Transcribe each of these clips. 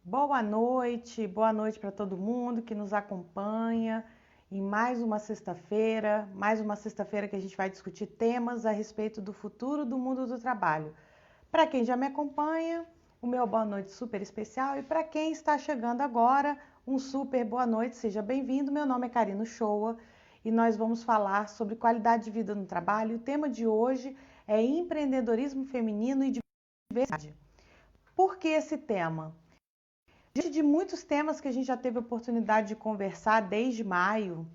Boa noite para todo mundo que nos acompanha em mais uma sexta-feira que a gente vai discutir temas a respeito do futuro do mundo do trabalho. Para quem já me acompanha, o meu boa noite super especial e para quem está chegando agora, um super boa noite, seja bem-vindo. Meu nome é Karina Shoa e nós vamos falar sobre qualidade de vida no trabalho. O tema de hoje é empreendedorismo feminino e diversidade. Por que esse tema? Diante de muitos temas que a gente já teve oportunidade de conversar desde maio,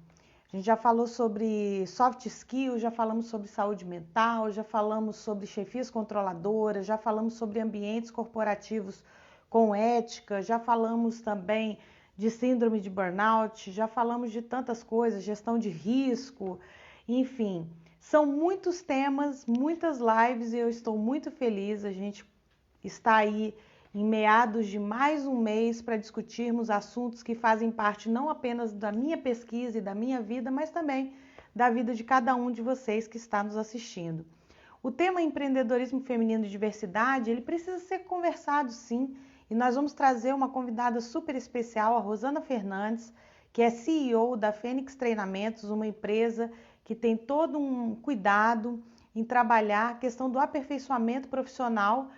a gente já falou sobre soft skills, já falamos sobre saúde mental, já falamos sobre chefias controladoras, já falamos sobre ambientes corporativos com ética, já falamos também de síndrome de burnout, já falamos de tantas coisas, gestão de risco, enfim. São muitos temas, muitas lives e eu estou muito feliz. A gente está aí em meados de mais um mês para discutirmos assuntos que fazem parte não apenas da minha pesquisa e da minha vida, mas também da vida de cada um de vocês que está nos assistindo. O tema empreendedorismo feminino e diversidade, ele precisa ser conversado sim, e nós vamos trazer uma convidada super especial, a Rosana Fernandes, que é CEO da Fênix Treinamentos, uma empresa que tem todo um cuidado em trabalhar a questão do aperfeiçoamento profissional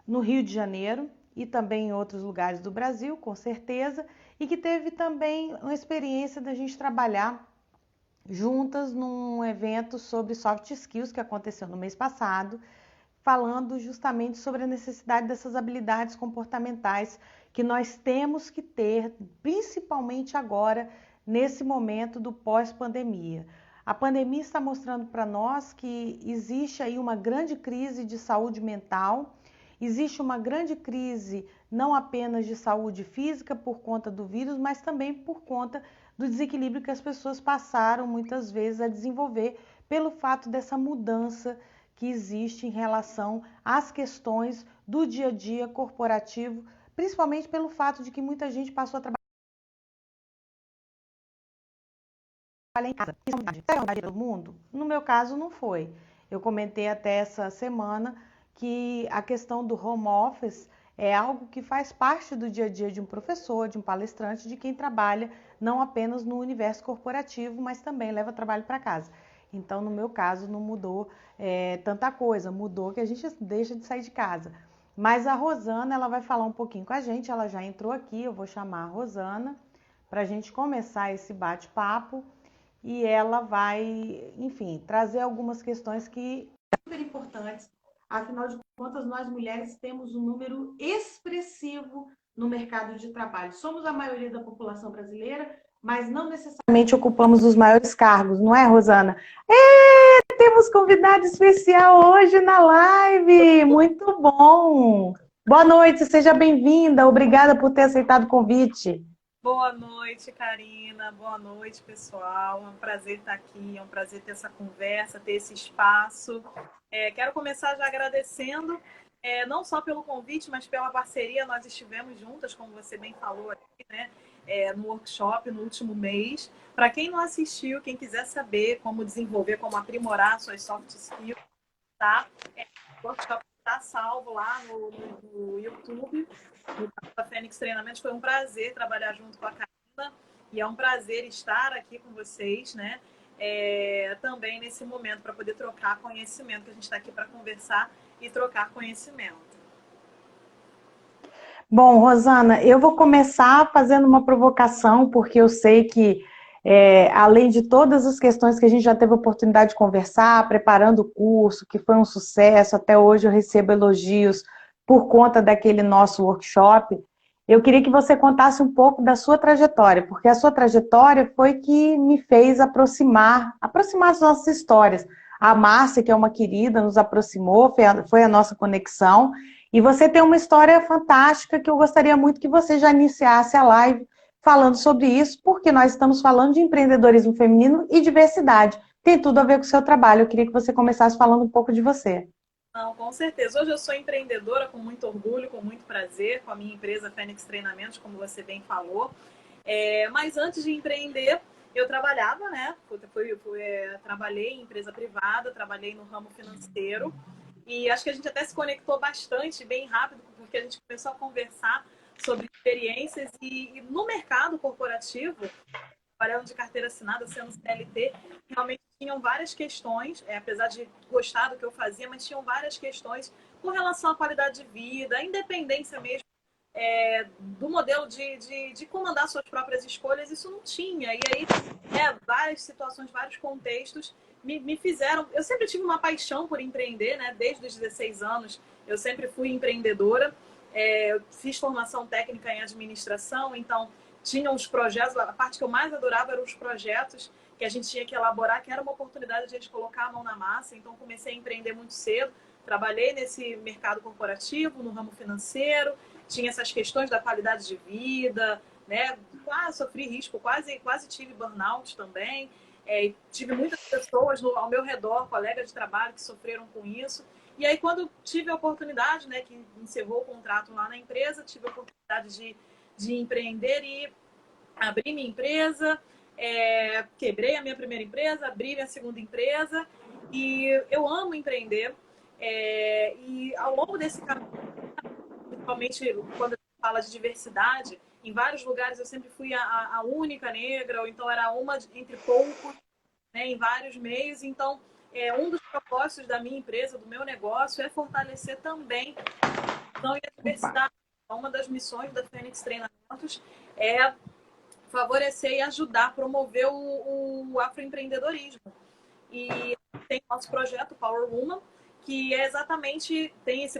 no Rio de Janeiro e também em outros lugares do Brasil, com certeza, e que teve também uma experiência da gente trabalhar juntas num evento sobre soft skills que aconteceu no mês passado, falando justamente sobre a necessidade dessas habilidades comportamentais que nós temos que ter, principalmente agora, nesse momento do pós-pandemia. A pandemia está mostrando para nós que existe aí uma grande crise de saúde mental. Existe uma grande crise não apenas de saúde física por conta do vírus, mas também por conta do desequilíbrio que as pessoas passaram muitas vezes a desenvolver pelo fato dessa mudança que existe em relação às questões do dia a dia corporativo, principalmente pelo fato de que muita gente passou a trabalhar em casa. Isso é verdade todo mundo? No meu caso, não foi. Eu comentei até essa semana que a questão do home office é algo que faz parte do dia a dia de um professor, de um palestrante, de quem trabalha não apenas no universo corporativo, mas também leva trabalho para casa. Então, no meu caso, não mudou tanta coisa, mudou que a gente deixa de sair de casa. Mas a Rosana, ela vai falar um pouquinho com a gente, ela já entrou aqui, eu vou chamar a Rosana para a gente começar esse bate-papo e ela vai, enfim, trazer algumas questões que são super importantes. Afinal de contas, nós mulheres temos um número expressivo no mercado de trabalho. Somos a maioria da população brasileira, mas não necessariamente ocupamos os maiores cargos, não é, Rosana? Temos convidado especial hoje na live. Muito bom. Boa noite, seja bem-vinda. Obrigada por ter aceitado o convite. Boa noite, Karina. Boa noite, pessoal. É um prazer estar aqui, é um prazer ter essa conversa, ter esse espaço. Quero começar já agradecendo, não só pelo convite, mas pela parceria. Nós estivemos juntas, como você bem falou aqui, né? No workshop no último mês. Para quem não assistiu, quem quiser saber como desenvolver, como aprimorar suas soft skills, tá? O workshop está salvo lá no YouTube, no canal da Fênix Treinamentos. Foi um prazer trabalhar junto com a Karina e é um prazer estar aqui com vocês, né? Também nesse momento para poder trocar conhecimento, que a gente está aqui para conversar e trocar conhecimento. Bom, Rosana, eu vou começar fazendo uma provocação, porque eu sei que, além de todas as questões que a gente já teve a oportunidade de conversar, preparando o curso, que foi um sucesso, até hoje eu recebo elogios por conta daquele nosso workshop, eu queria que você contasse um pouco da sua trajetória, porque a sua trajetória foi que me fez aproximar as nossas histórias. A Márcia, que é uma querida, nos aproximou, foi a nossa conexão, e você tem uma história fantástica que eu gostaria muito que você já iniciasse a live falando sobre isso, porque nós estamos falando de empreendedorismo feminino e diversidade. Tem tudo a ver com o seu trabalho. Eu queria que você começasse falando um pouco de você. Não, com certeza. Hoje eu sou empreendedora com muito orgulho, com muito prazer, com a minha empresa Fênix Treinamentos, como você bem falou. Mas antes de empreender, eu trabalhava, né? Trabalhei em empresa privada, trabalhei no ramo financeiro. E acho que a gente até se conectou bastante, bem rápido, porque a gente começou a conversar sobre experiências e no mercado corporativo, trabalhando de carteira assinada, sendo CLT, realmente tinham várias questões, apesar de gostar do que eu fazia, mas tinham várias questões com relação à qualidade de vida, à independência mesmo do modelo de comandar suas próprias escolhas, isso não tinha. E aí, várias situações, vários contextos me fizeram... Eu sempre tive uma paixão por empreender, né? Desde os 16 anos, eu sempre fui empreendedora. Eu fiz formação técnica em administração, então tinham os projetos, a parte que eu mais adorava eram os projetos que a gente tinha que elaborar, que era uma oportunidade de a gente colocar a mão na massa. Então, comecei a empreender muito cedo, trabalhei nesse mercado corporativo, no ramo financeiro, tinha essas questões da qualidade de vida, né? Quase sofri risco, quase tive burnout também. Tive muitas pessoas ao meu redor, colegas de trabalho, que sofreram com isso. E aí, quando tive a oportunidade, né, que encerrou o contrato lá na empresa, tive a oportunidade de empreender e abrir minha empresa, quebrei a minha primeira empresa, abri minha segunda empresa, e eu amo empreender. E ao longo desse caminho, principalmente quando a gente fala de diversidade, em vários lugares eu sempre fui a única negra, ou então era uma entre poucos, né, em vários meios. Então, um dos propósitos da minha empresa, do meu negócio, é fortalecer também a diversidade. Uma das missões da Fênix Treinamentos é favorecer e ajudar a promover o afroempreendedorismo. E tem nosso projeto, Power Woman, que é exatamente,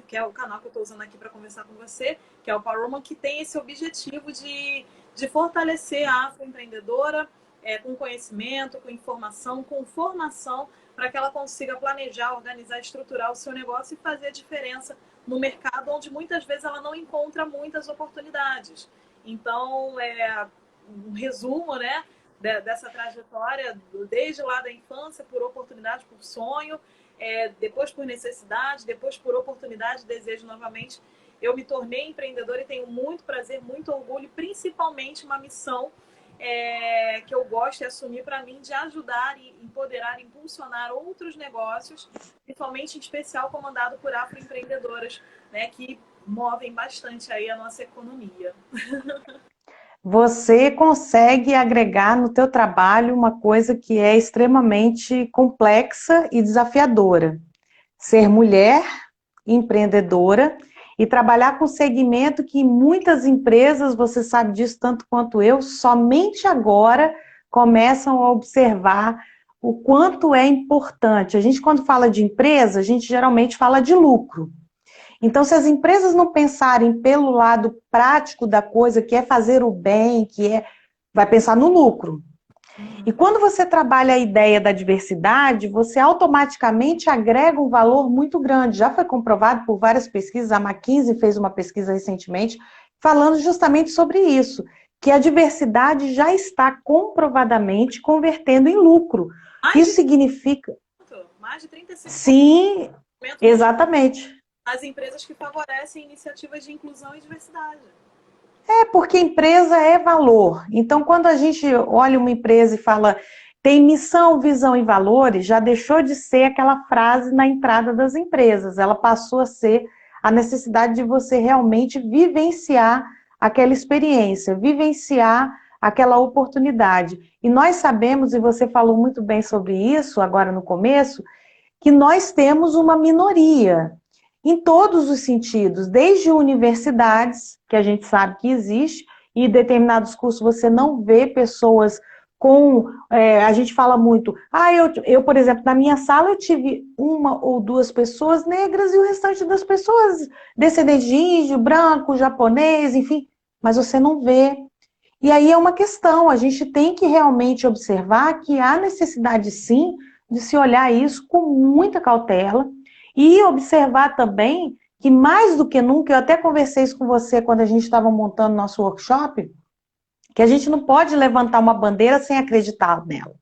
que é o canal que eu estou usando aqui para conversar com você, que é o Power Woman, que tem esse objetivo de fortalecer a afroempreendedora com conhecimento, com informação, com formação, para que ela consiga planejar, organizar, estruturar o seu negócio e fazer a diferença no mercado, onde muitas vezes ela não encontra muitas oportunidades. Então, um resumo, né, dessa trajetória, desde lá da infância, por oportunidade, por sonho, depois por necessidade, depois por oportunidade, desejo novamente. Eu me tornei empreendedora e tenho muito prazer, muito orgulho, principalmente uma missão que eu gosto de assumir para mim, de ajudar e empoderar, impulsionar outros negócios, principalmente em especial comandado por afroempreendedoras, né, que movem bastante aí a nossa economia. Você consegue agregar no teu trabalho uma coisa que é extremamente complexa e desafiadora. Ser mulher, empreendedora e trabalhar com segmento que muitas empresas, você sabe disso tanto quanto eu, somente agora começam a observar o quanto é importante. A gente, quando fala de empresa, a gente geralmente fala de lucro. Então, se as empresas não pensarem pelo lado prático da coisa, que é fazer o bem, vai pensar no lucro. E quando você trabalha a ideia da diversidade, você automaticamente agrega um valor muito grande. Já foi comprovado por várias pesquisas, a McKinsey fez uma pesquisa recentemente, falando justamente sobre isso, que a diversidade já está comprovadamente convertendo em lucro. Isso significa... Mais de 35%. Sim, exatamente. As empresas que favorecem iniciativas de inclusão e diversidade. Porque empresa é valor. Então, quando a gente olha uma empresa e fala tem missão, visão e valores, já deixou de ser aquela frase na entrada das empresas. Ela passou a ser a necessidade de você realmente vivenciar aquela experiência, vivenciar aquela oportunidade. E nós sabemos, e você falou muito bem sobre isso agora no começo, que nós temos uma minoria em todos os sentidos, desde universidades, que a gente sabe que existe, e em determinados cursos você não vê pessoas com... a gente fala muito... eu, por exemplo, na minha sala eu tive uma ou duas pessoas negras e o restante das pessoas descendentes de índio, branco, japonês, enfim, mas você não vê. E aí é uma questão, a gente tem que realmente observar que há necessidade, sim, de se olhar isso com muita cautela, e observar também que, mais do que nunca, eu até conversei isso com você quando a gente estava montando nosso workshop, que a gente não pode levantar uma bandeira sem acreditar nela,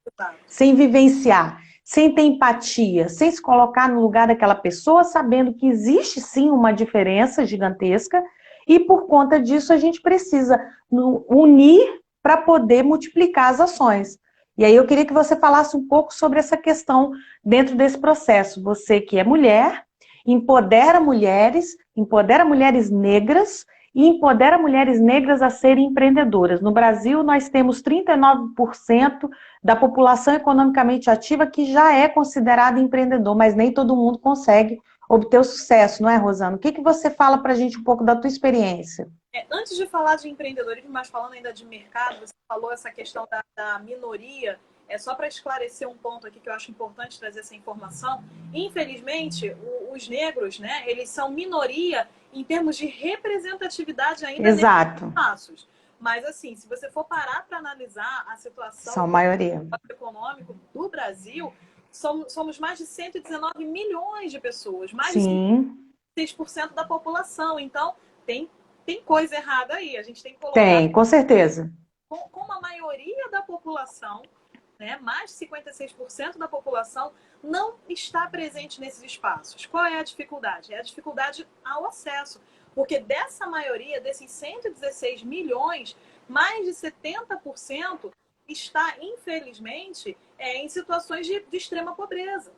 sem vivenciar, sem ter empatia, sem se colocar no lugar daquela pessoa, sabendo que existe sim uma diferença gigantesca, e por conta disso a gente precisa unir para poder multiplicar as ações. E aí eu queria que você falasse um pouco sobre essa questão dentro desse processo. Você que é mulher, empodera mulheres negras e empodera mulheres negras a serem empreendedoras. No Brasil, nós temos 39% da população economicamente ativa que já é considerada empreendedor, mas nem todo mundo consegue obter o sucesso, não é, Rosana? O que você fala para a gente um pouco da tua experiência? Antes de falar de empreendedorismo, mas falando ainda de mercado, você falou essa questão da minoria. É só para esclarecer um ponto aqui que eu acho importante trazer essa informação. Infelizmente, os negros, né, eles são minoria em termos de representatividade ainda nesses espaços. Mas, assim, se você for parar para analisar a situação econômica do Brasil, somos mais de 119 milhões de pessoas, mais de 6% da população. Então, tem coisa errada aí. A gente tem que colocar... Tem, com certeza. Como a maioria da população, né, mais de 56% da população, não está presente nesses espaços. Qual é a dificuldade? É a dificuldade ao acesso. Porque dessa maioria, desses 116 milhões, mais de 70% está, infelizmente, em situações de extrema pobreza.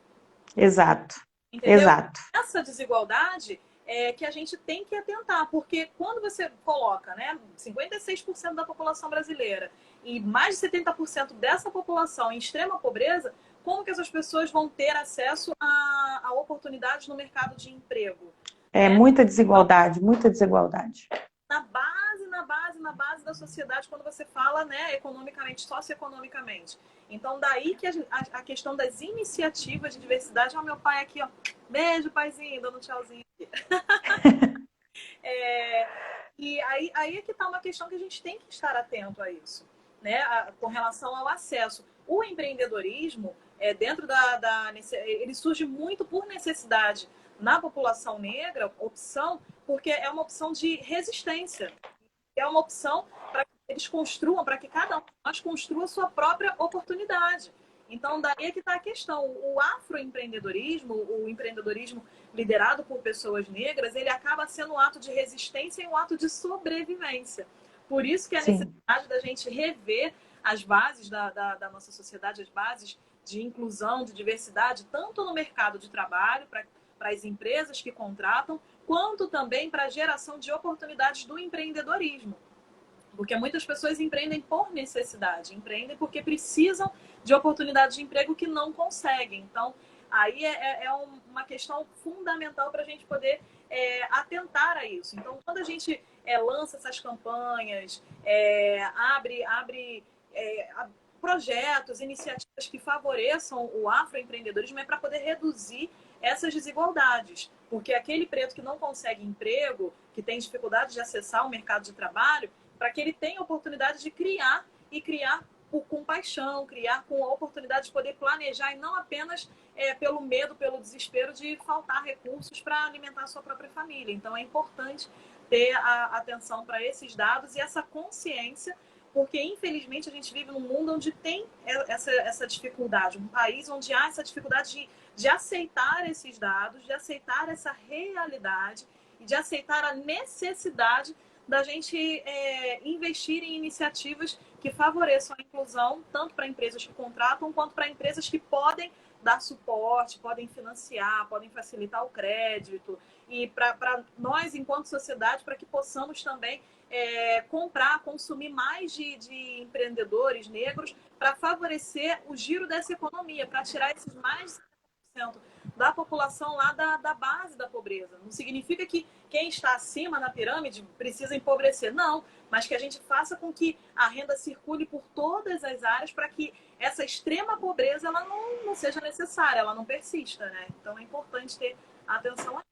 Exato. Entendeu? Exato. Essa desigualdade é que a gente tem que atentar, porque quando você coloca, né, 56% da população brasileira e mais de 70% dessa população em extrema pobreza, como que essas pessoas vão ter acesso a oportunidades no mercado de emprego? Muita desigualdade, muita desigualdade. Na base da sociedade, quando você fala, né, economicamente, socioeconomicamente. Então, daí que a questão das iniciativas de diversidade... Ó, meu pai aqui, ó. Beijo, paizinho, dando um tchauzinho aqui. E aí é que está uma questão que a gente tem que estar atento a isso, né, com relação ao acesso. O empreendedorismo, dentro ele surge muito por necessidade na população negra, opção, porque é uma opção de resistência. É uma opção para que eles construam, para que cada um de nós construa a sua própria oportunidade. Então, daí é que está a questão. O afroempreendedorismo, o empreendedorismo liderado por pessoas negras, ele acaba sendo um ato de resistência e um ato de sobrevivência. Por isso que a necessidade da gente rever as bases da nossa sociedade, as bases de inclusão, de diversidade, tanto no mercado de trabalho, para as empresas que contratam, quanto também para a geração de oportunidades do empreendedorismo. Porque muitas pessoas empreendem por necessidade, empreendem porque precisam de oportunidades de emprego que não conseguem. Então, aí é uma questão fundamental para a gente poder atentar a isso. Então, quando a gente lança essas campanhas, abre projetos, iniciativas que favoreçam o afroempreendedorismo, é para poder reduzir essas desigualdades. Porque aquele preto que não consegue emprego, que tem dificuldade de acessar o mercado de trabalho, para que ele tenha oportunidade de criar, e criar com paixão, criar com a oportunidade de poder planejar, e não apenas pelo medo, pelo desespero de faltar recursos para alimentar a sua própria família. Então é importante ter a atenção para esses dados e essa consciência, porque infelizmente a gente vive num mundo onde tem essa dificuldade, um país onde há essa dificuldade de aceitar esses dados, de aceitar essa realidade e de aceitar a necessidade da gente investir em iniciativas que favoreçam a inclusão, tanto para empresas que contratam, quanto para empresas que podem dar suporte, podem financiar, podem facilitar o crédito. E para nós, enquanto sociedade, para que possamos também comprar, consumir mais de empreendedores negros para favorecer o giro dessa economia, para tirar esses mais de 70% da população lá da base da pobreza. Não significa que quem está acima na pirâmide precisa empobrecer, não, mas que a gente faça com que a renda circule por todas as áreas para que essa extrema pobreza ela não seja necessária, ela não persista, né? Então é importante ter atenção a isso.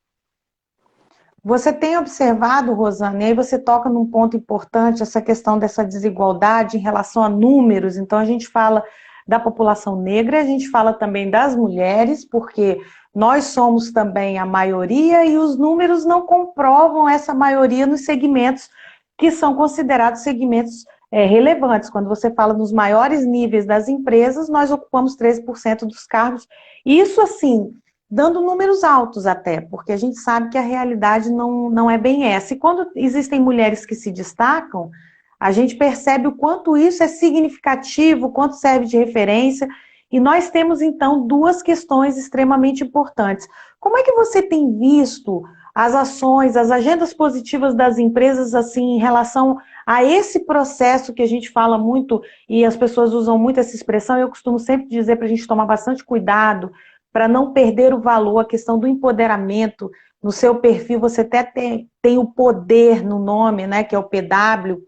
Você tem observado, Rosana, e aí você toca num ponto importante, essa questão dessa desigualdade em relação a números. Então, a gente fala da população negra, a gente fala também das mulheres, porque nós somos também a maioria e os números não comprovam essa maioria nos segmentos que são considerados segmentos relevantes. Quando você fala nos maiores níveis das empresas, nós ocupamos 13% dos cargos. Isso, assim, dando números altos até, porque a gente sabe que a realidade não é bem essa. E quando existem mulheres que se destacam, a gente percebe o quanto isso é significativo, o quanto serve de referência. E nós temos, então, duas questões extremamente importantes. Como é que você tem visto as ações, as agendas positivas das empresas, assim, em relação a esse processo que a gente fala muito, e as pessoas usam muito essa expressão, eu costumo sempre dizer para a gente tomar bastante cuidado, para não perder o valor, a questão do empoderamento. No seu perfil, você até tem o poder no nome, né, que é o PW.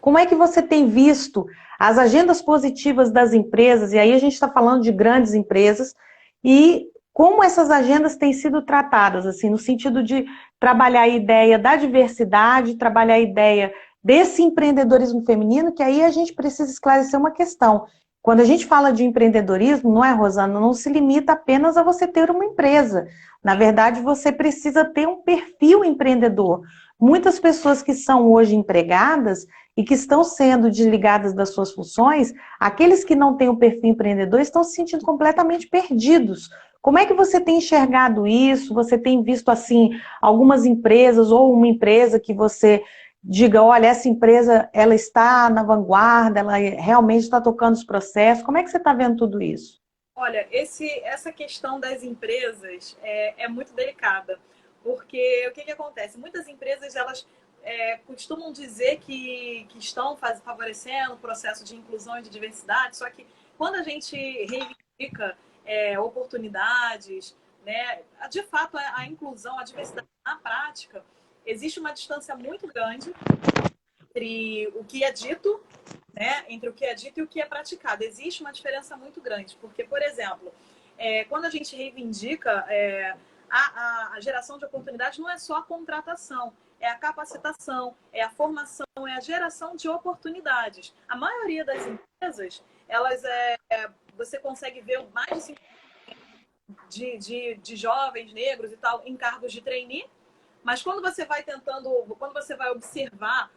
Como é que você tem visto as agendas positivas das empresas, e aí a gente está falando de grandes empresas, e como essas agendas têm sido tratadas, assim, no sentido de trabalhar a ideia da diversidade, trabalhar a ideia desse empreendedorismo feminino, que aí a gente precisa esclarecer uma questão. Quando a gente fala de empreendedorismo, não é, Rosana, não se limita apenas a você ter uma empresa. Na verdade, você precisa ter um perfil empreendedor. Muitas pessoas que são hoje empregadas e que estão sendo desligadas das suas funções, aqueles que não têm o perfil empreendedor estão se sentindo completamente perdidos. Como é que você tem enxergado isso? Você tem visto, assim, algumas empresas ou uma empresa que você diga, olha, essa empresa, ela está na vanguarda, ela realmente está tocando os processos. Como é que você está vendo tudo isso? Olha, essa questão das empresas é muito delicada, porque o que acontece? Muitas empresas, elas costumam dizer que estão favorecendo o processo de inclusão e de diversidade, só que quando a gente reivindica oportunidades, né, de fato, a inclusão, a diversidade na prática, existe uma distância muito grande entre o que é dito, né, entre o que é dito e o que é praticado. Existe uma diferença muito grande, porque, por exemplo, quando a gente reivindica a geração de oportunidades, não é só a contratação, é a capacitação, é a formação, é a geração de oportunidades. A maioria das empresas, elas você consegue ver mais de 50% de jovens negros e tal em cargos de trainee, mas quando você vai observar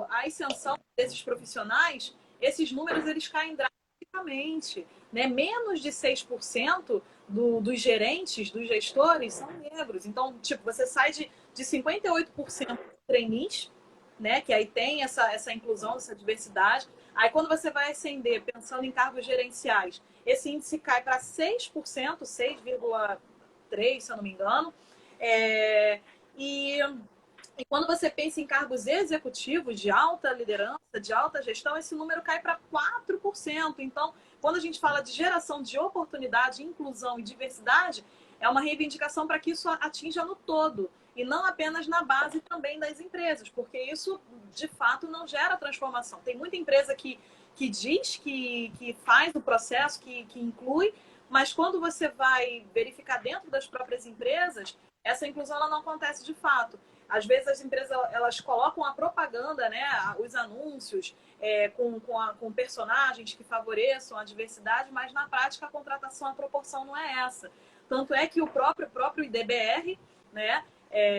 a ascensão desses profissionais, esses números eles caem drasticamente, né? Menos de 6% dos gerentes, dos gestores são negros. Então, tipo, você sai de 58% de trainees, né? Que aí tem essa inclusão, essa diversidade. Aí quando você vai ascender, pensando em cargos gerenciais, esse índice cai para 6%, 6,3%, se eu não me engano. É, e, e quando você pensa em cargos executivos de alta liderança, de alta gestão, esse número cai para 4%. Então, quando a gente fala de geração de oportunidade, inclusão e diversidade, é uma reivindicação para que isso atinja no todo e não apenas na base também das empresas, porque isso, de fato, não gera transformação. Tem muita empresa que diz que faz o processo, que inclui, mas quando você vai verificar dentro das próprias empresas, essa inclusão ela não acontece de fato. Às vezes as empresas elas colocam a propaganda, né, os anúncios com personagens que favoreçam a diversidade, mas na prática a contratação, a proporção não é essa. Tanto é que o próprio IDBR, né,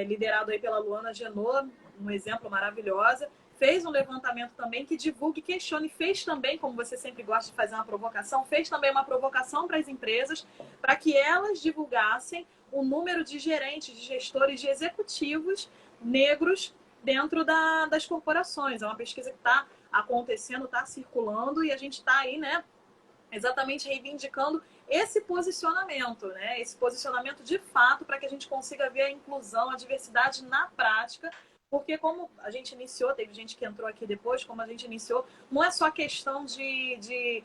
liderado aí pela Luana Genot, um exemplo maravilhosa, fez um levantamento também que divulga e questione, fez também, como você sempre gosta de fazer uma provocação, fez também uma provocação para as empresas, para que elas divulgassem o número de gerentes, de gestores, de executivos negros dentro das corporações. É uma pesquisa que está acontecendo, está circulando, e a gente está aí, né, exatamente reivindicando esse posicionamento, né? Esse posicionamento de fato para que a gente consiga ver a inclusão, a diversidade na prática, porque como a gente iniciou, teve gente que entrou aqui depois, como a gente iniciou, não é só questão de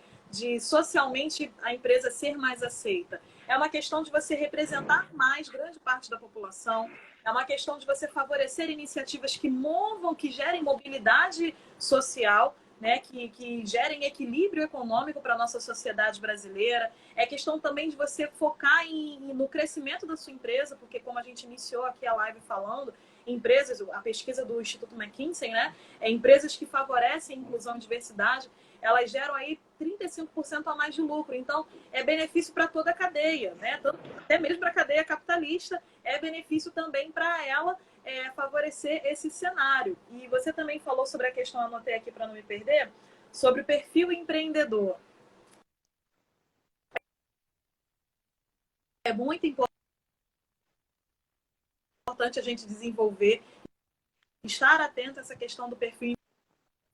socialmente a empresa ser mais aceita. É uma questão de você representar mais grande parte da população, é uma questão de você favorecer iniciativas que movam, que gerem mobilidade social, né, que gerem equilíbrio econômico para a nossa sociedade brasileira. É questão também de você focar no crescimento da sua empresa, porque como a gente iniciou aqui a live falando, empresas, a pesquisa do Instituto McKinsey, né, empresas que favorecem inclusão e diversidade, elas geram aí 35% a mais de lucro. Então, é benefício para toda a cadeia, né? Até mesmo para a cadeia capitalista, é benefício também para ela favorecer esse cenário. E você também falou sobre a questão, anotei aqui para não me perder, sobre o perfil empreendedor. É muito importante a gente desenvolver, estar atento a essa questão do perfil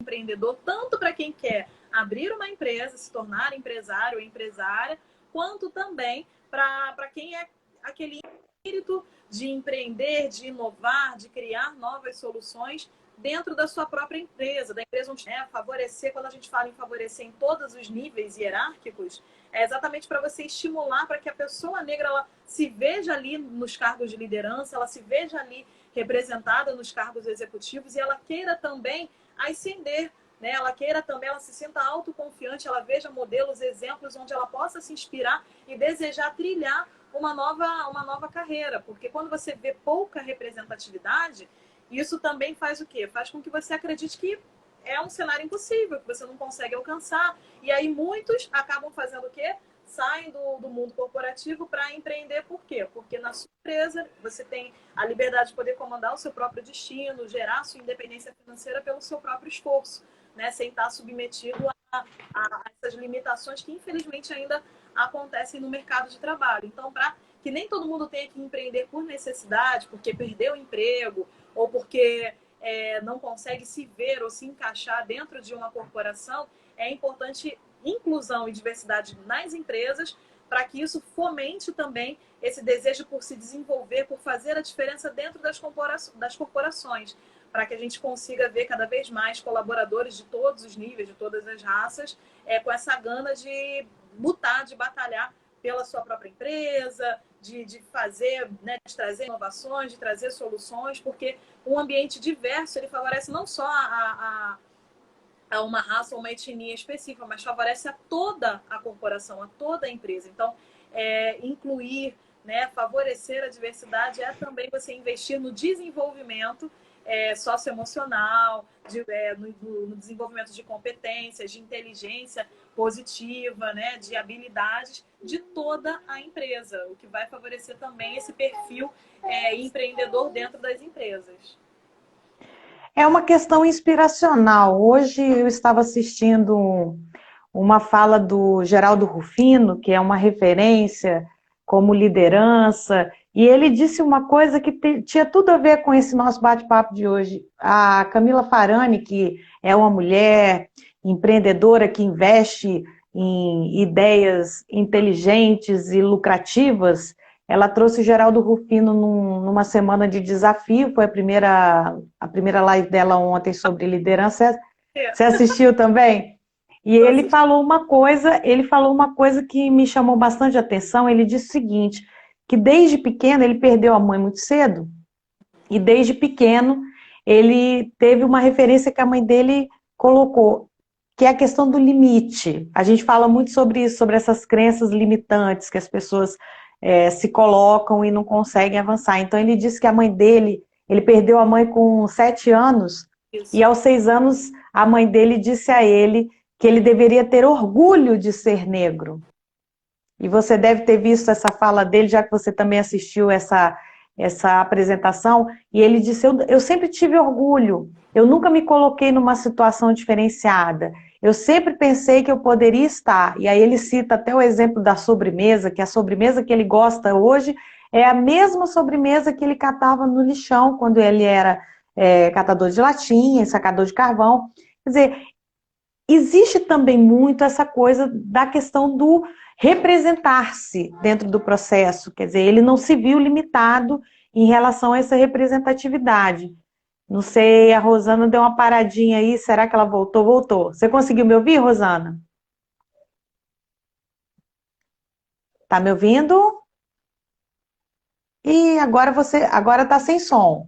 empreendedor, tanto para quem quer abrir uma empresa, se tornar empresário ou empresária, quanto também para quem é aquele espírito de empreender, de inovar, de criar novas soluções dentro da sua própria empresa, da empresa onde favorecer, quando a gente fala em favorecer em todos os níveis hierárquicos, é exatamente para você estimular para que a pessoa negra ela se veja ali nos cargos de liderança, ela se veja ali representada nos cargos executivos e ela queira também ascender, né? Ela queira também, ela se sinta autoconfiante, ela veja modelos, exemplos onde ela possa se inspirar e desejar trilhar uma nova carreira, porque quando você vê pouca representatividade, isso também faz o quê? Faz com que você acredite que é um cenário impossível, que você não consegue alcançar. E aí muitos acabam fazendo o quê? Saem do mundo corporativo para empreender. Por quê? Porque na sua empresa você tem a liberdade de poder comandar o seu próprio destino, gerar a sua independência financeira pelo seu próprio esforço, né? Sem estar submetido a essas limitações que infelizmente ainda acontecem no mercado de trabalho. Então, para que nem todo mundo tenha que empreender por necessidade, porque perdeu o emprego, ou porque não consegue se ver ou se encaixar dentro de uma corporação, é importante inclusão e diversidade nas empresas para que isso fomente também esse desejo por se desenvolver, por fazer a diferença dentro das corporações, para que a gente consiga ver cada vez mais colaboradores de todos os níveis, de todas as raças, com essa gana de lutar, de batalhar pela sua própria empresa, de fazer, né, de trazer inovações, de trazer soluções, porque um ambiente diverso ele favorece não só a uma raça ou uma etnia específica, mas favorece a toda a corporação, a toda a empresa. Então, incluir, né, favorecer a diversidade é também você investir no desenvolvimento socioemocional, no desenvolvimento de competências, de inteligência positiva, né, de habilidades de toda a empresa, o que vai favorecer também esse perfil empreendedor dentro das empresas. É uma questão inspiracional. Hoje eu estava assistindo uma fala do Geraldo Rufino, que é uma referência como liderança, e ele disse uma coisa que tinha tudo a ver com esse nosso bate-papo de hoje. A Camila Farani, que é uma mulher empreendedora que investe em ideias inteligentes e lucrativas, ela trouxe o Geraldo Rufino numa semana de desafio, foi a primeira live dela ontem sobre liderança. Você assistiu também? E ele falou uma coisa que me chamou bastante atenção. Ele disse o seguinte, que desde pequeno ele perdeu a mãe muito cedo, e desde pequeno ele teve uma referência que a mãe dele colocou, que é a questão do limite. A gente fala muito sobre isso, sobre essas crenças limitantes que as pessoas se colocam e não conseguem avançar. Então ele disse que a mãe dele, ele perdeu a mãe com 7 anos, isso. E aos 6 anos a mãe dele disse a ele que ele deveria ter orgulho de ser negro. E você deve ter visto essa fala dele, já que você também assistiu essa apresentação, e ele disse, eu sempre tive orgulho, eu nunca me coloquei numa situação diferenciada, eu sempre pensei que eu poderia estar. E aí ele cita até o exemplo da sobremesa, que a sobremesa que ele gosta hoje é a mesma sobremesa que ele catava no lixão, quando ele era catador de latinha, sacador de carvão. Quer dizer, existe também muito essa coisa da questão do representar-se dentro do processo, quer dizer, ele não se viu limitado em relação a essa representatividade. Não sei, a Rosana deu uma paradinha aí, será que ela voltou? Voltou. Você conseguiu me ouvir, Rosana? Tá me ouvindo? E agora tá sem som.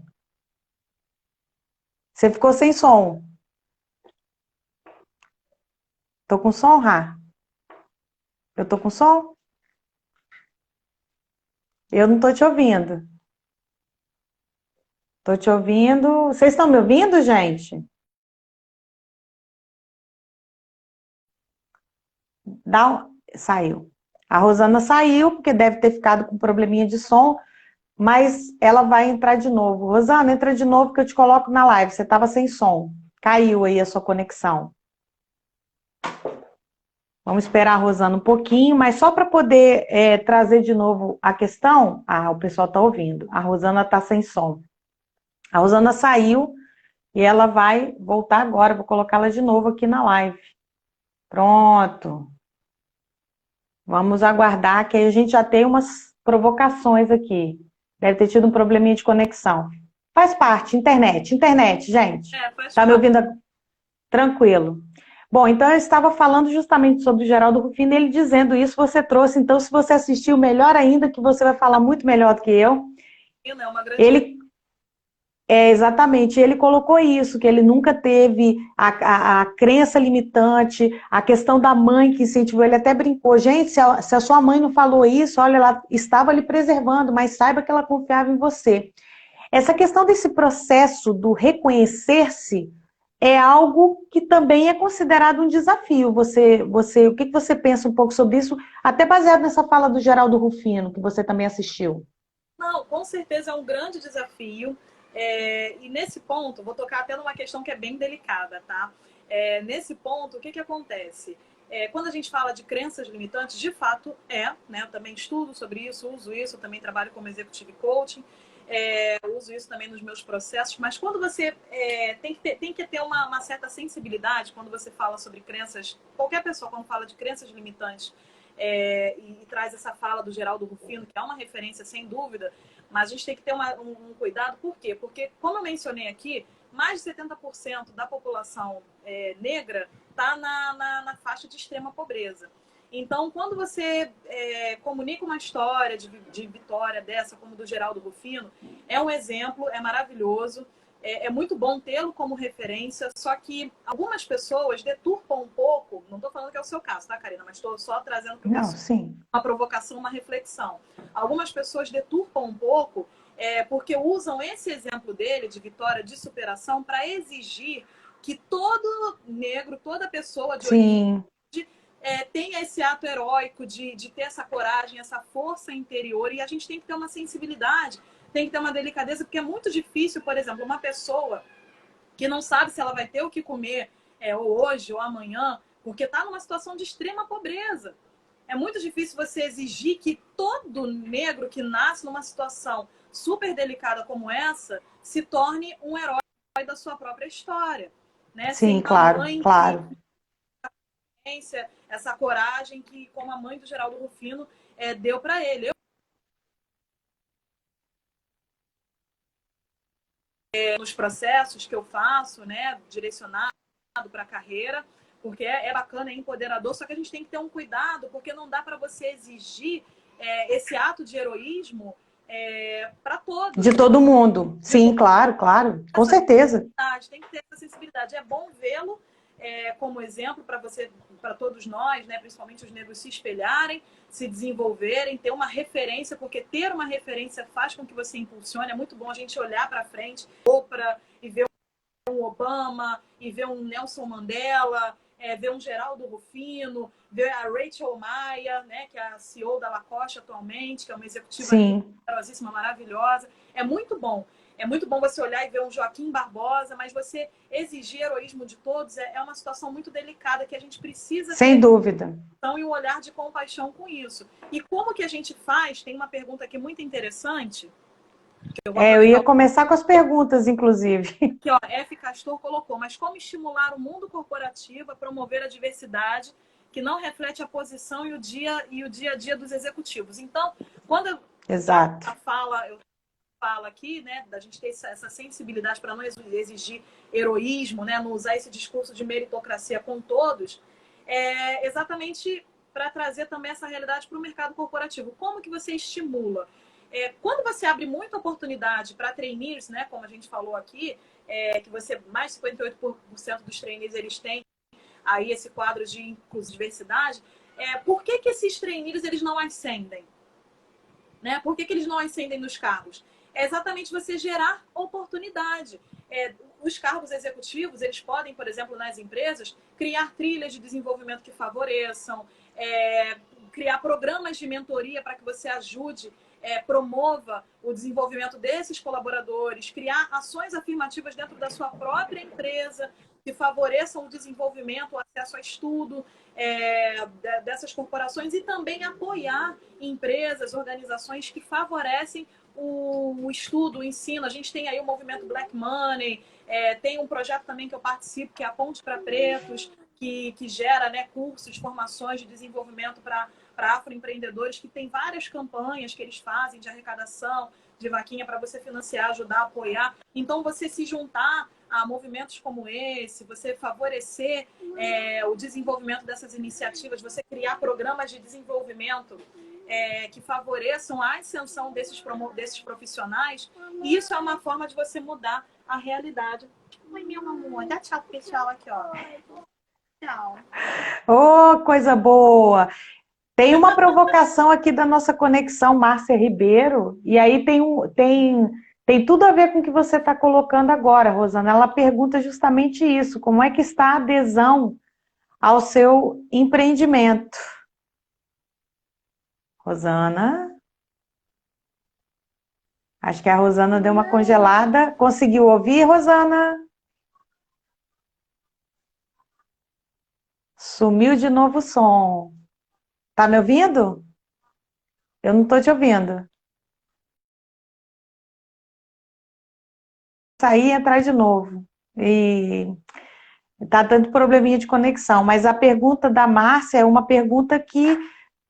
Você ficou sem som. Tô com som, Rá? Eu tô com som? Eu não tô te ouvindo. Tô te ouvindo. Vocês estão me ouvindo, gente? Saiu. A Rosana saiu, porque deve ter ficado com probleminha de som, mas ela vai entrar de novo. Rosana, entra de novo que eu te coloco na live. Você estava sem som. Caiu aí a sua conexão. Vamos esperar a Rosana um pouquinho, mas só para poder trazer de novo a questão. Ah, o pessoal está ouvindo. A Rosana está sem som. A Rosana saiu e ela vai voltar agora. Vou colocá-la de novo aqui na live. Pronto. Vamos aguardar, que aí a gente já tem umas provocações aqui. Deve ter tido um probleminha de conexão. Faz parte, internet, gente. Faz Tá me parte. ouvindo tranquilo? Bom, então eu estava falando justamente sobre o Geraldo Rufino, ele dizendo isso, você trouxe. Então, se você assistiu, melhor ainda, que você vai falar muito melhor do que eu. É uma grande. Ele exatamente, ele colocou isso, que ele nunca teve a crença limitante, a questão da mãe que incentivou, ele até brincou, gente, se a sua mãe não falou isso, olha, ela estava lhe preservando, mas saiba que ela confiava em você. Essa questão desse processo do reconhecer-se é algo que também é considerado um desafio. O que você pensa um pouco sobre isso, até baseado nessa fala do Geraldo Rufino, que você também assistiu? Não, com certeza é um grande desafio. E nesse ponto, vou tocar até numa questão que é bem delicada, tá? Nesse ponto, o que acontece? Quando a gente fala de crenças limitantes, de fato né? Eu também estudo sobre isso, uso isso, eu também trabalho como executive coaching, uso isso também nos meus processos, mas quando você tem que ter uma certa sensibilidade quando você fala sobre crenças, qualquer pessoa quando fala de crenças limitantes, e traz essa fala do Geraldo Rufino, que é uma referência sem dúvida, mas a gente tem que ter um cuidado, por quê? Porque, como eu mencionei aqui, mais de 70% da população negra está na faixa de extrema pobreza. Então, quando você comunica uma história de vitória dessa, como do Geraldo Rufino, é um exemplo, é maravilhoso, é muito bom tê-lo como referência, só que algumas pessoas deturpam um pouco, não estou falando que é o seu caso, tá, Karina? Mas estou só trazendo para o Não, sim. uma provocação, uma reflexão. Algumas pessoas deturpam um pouco porque usam esse exemplo dele, de vitória, de superação, para exigir que todo negro, toda pessoa de origem Sim. tenha esse ato heróico de ter essa coragem, essa força interior, e a gente tem que ter uma sensibilidade, tem que ter uma delicadeza, porque é muito difícil, por exemplo, uma pessoa que não sabe se ela vai ter o que comer ou hoje ou amanhã, porque está numa situação de extrema pobreza. É muito difícil você exigir que todo negro que nasce numa situação super delicada como essa se torne um herói da sua própria história, né? Sem Sim, uma claro, mãe que claro. essa coragem que, como a mãe do Geraldo Rufino, deu para ele. Nos processos que eu faço, né, direcionado para a carreira, porque é bacana, é empoderador, só que a gente tem que ter um cuidado, porque não dá para você exigir esse ato de heroísmo para todos. De todo mundo. Sim, claro, claro. Com certeza. Tem que ter essa sensibilidade. É bom vê-lo como exemplo para você, para todos nós, né, principalmente os negros, se espelharem, se desenvolverem, ter uma referência, porque ter uma referência faz com que você impulsione. É muito bom a gente olhar para frente, e ver um Obama, e ver um Nelson Mandela, ver um Geraldo Rufino, ver a Rachel Maia, né, que é a CEO da Lacoste atualmente, que é uma executiva poderosíssima, maravilhosa. É muito bom. É muito bom você olhar e ver um Joaquim Barbosa, mas você exigir heroísmo de todos é uma situação muito delicada que a gente precisa Sem ter dúvida. e um olhar de compaixão com isso. E como que a gente faz? Tem uma pergunta aqui muito interessante. Eu ia começar com as perguntas, inclusive. Que ó, F. Castor colocou, mas como estimular o mundo corporativo a promover a diversidade que não reflete a posição e o dia a dia dos executivos? Então, quando Exato. eu falo aqui, né, da gente ter essa sensibilidade para não exigir heroísmo, né, não usar esse discurso de meritocracia com todos, exatamente para trazer também essa realidade para o mercado corporativo. Como que você estimula? Quando você abre muita oportunidade para trainees, né, como a gente falou aqui, que você mais de 58% dos trainees eles têm aí esse quadro de inclusão, diversidade, por que esses trainees eles não ascendem? Né? Por que eles não ascendem nos cargos? É exatamente você gerar oportunidade. Os cargos executivos, eles podem, por exemplo, nas empresas, criar trilhas de desenvolvimento que favoreçam, criar programas de mentoria para que você ajude, promova o desenvolvimento desses colaboradores, criar ações afirmativas dentro da sua própria empresa que favoreçam o desenvolvimento, o acesso a estudo dessas corporações e também apoiar empresas, organizações que favorecem o estudo, o ensino. A gente tem aí o movimento Black Money, tem um projeto também que eu participo, que é a Ponte para Pretos, que gera, né, cursos, formações de desenvolvimento para afroempreendedores, que tem várias campanhas que eles fazem de arrecadação, de vaquinha para você financiar, ajudar, apoiar. Então, você se juntar a movimentos como esse, você favorecer o desenvolvimento dessas iniciativas, você criar programas de desenvolvimento que favoreçam a ascensão desses profissionais, isso é uma forma de você mudar a realidade. Oi, meu amor, dá tchau pro pessoal aqui, ó. Tchau. Oh, coisa boa! Tem uma provocação aqui da nossa conexão, Márcia Ribeiro, e aí tem tudo a ver com o que você está colocando agora, Rosana. Ela pergunta justamente isso: como é que está a adesão ao seu empreendimento? Rosana? Acho que a Rosana deu uma congelada. Conseguiu ouvir, Rosana? Sumiu de novo o som. Tá me ouvindo? Eu não estou te ouvindo. Sair e entrar de novo. E tá dando probleminha de conexão. Mas a pergunta da Márcia é uma pergunta que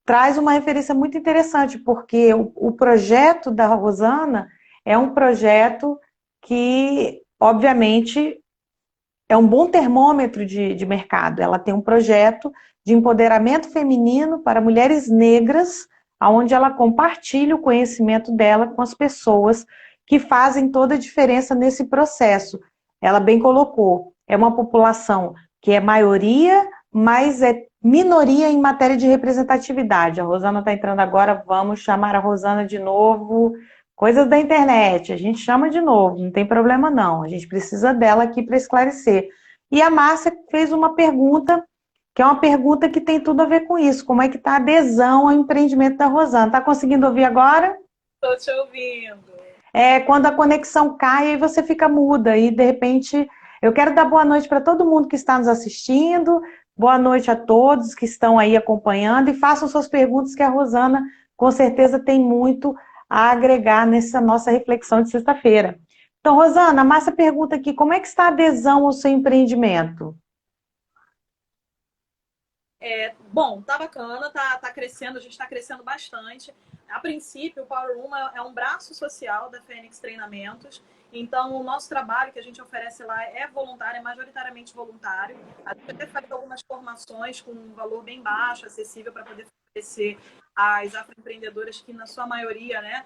traz uma referência muito interessante, porque o projeto da Rosana é um projeto que, obviamente, é um bom termômetro de mercado. Ela tem um projeto de empoderamento feminino para mulheres negras, onde ela compartilha o conhecimento dela com as pessoas que fazem toda a diferença nesse processo. Ela bem colocou, é uma população que é maioria, mas é minoria em matéria de representatividade. A Rosana está entrando agora, vamos chamar a Rosana de novo. Coisas da internet, a gente chama de novo, não tem problema não, a gente precisa dela aqui para esclarecer. E a Márcia fez uma pergunta, que é uma pergunta que tem tudo a ver com isso, como é que está a adesão ao empreendimento da Rosana? Está conseguindo ouvir agora? Estou te ouvindo. É quando a conexão cai e você fica muda, e de repente eu quero dar boa noite para todo mundo que está nos assistindo, boa noite a todos que estão aí acompanhando, e façam suas perguntas que a Rosana com certeza tem muito a agregar nessa nossa reflexão de sexta-feira. Então, Rosana, a Márcia pergunta aqui, como é que está a adesão ao seu empreendimento? Bom, tá bacana, tá crescendo, a gente está crescendo bastante. A princípio, o Power Room é um braço social da Fênix Treinamentos. Então, o nosso trabalho que a gente oferece lá é voluntário, é majoritariamente voluntário. A gente até faz algumas formações com um valor bem baixo, acessível, para poder oferecer às afroempreendedoras que, na sua maioria, né,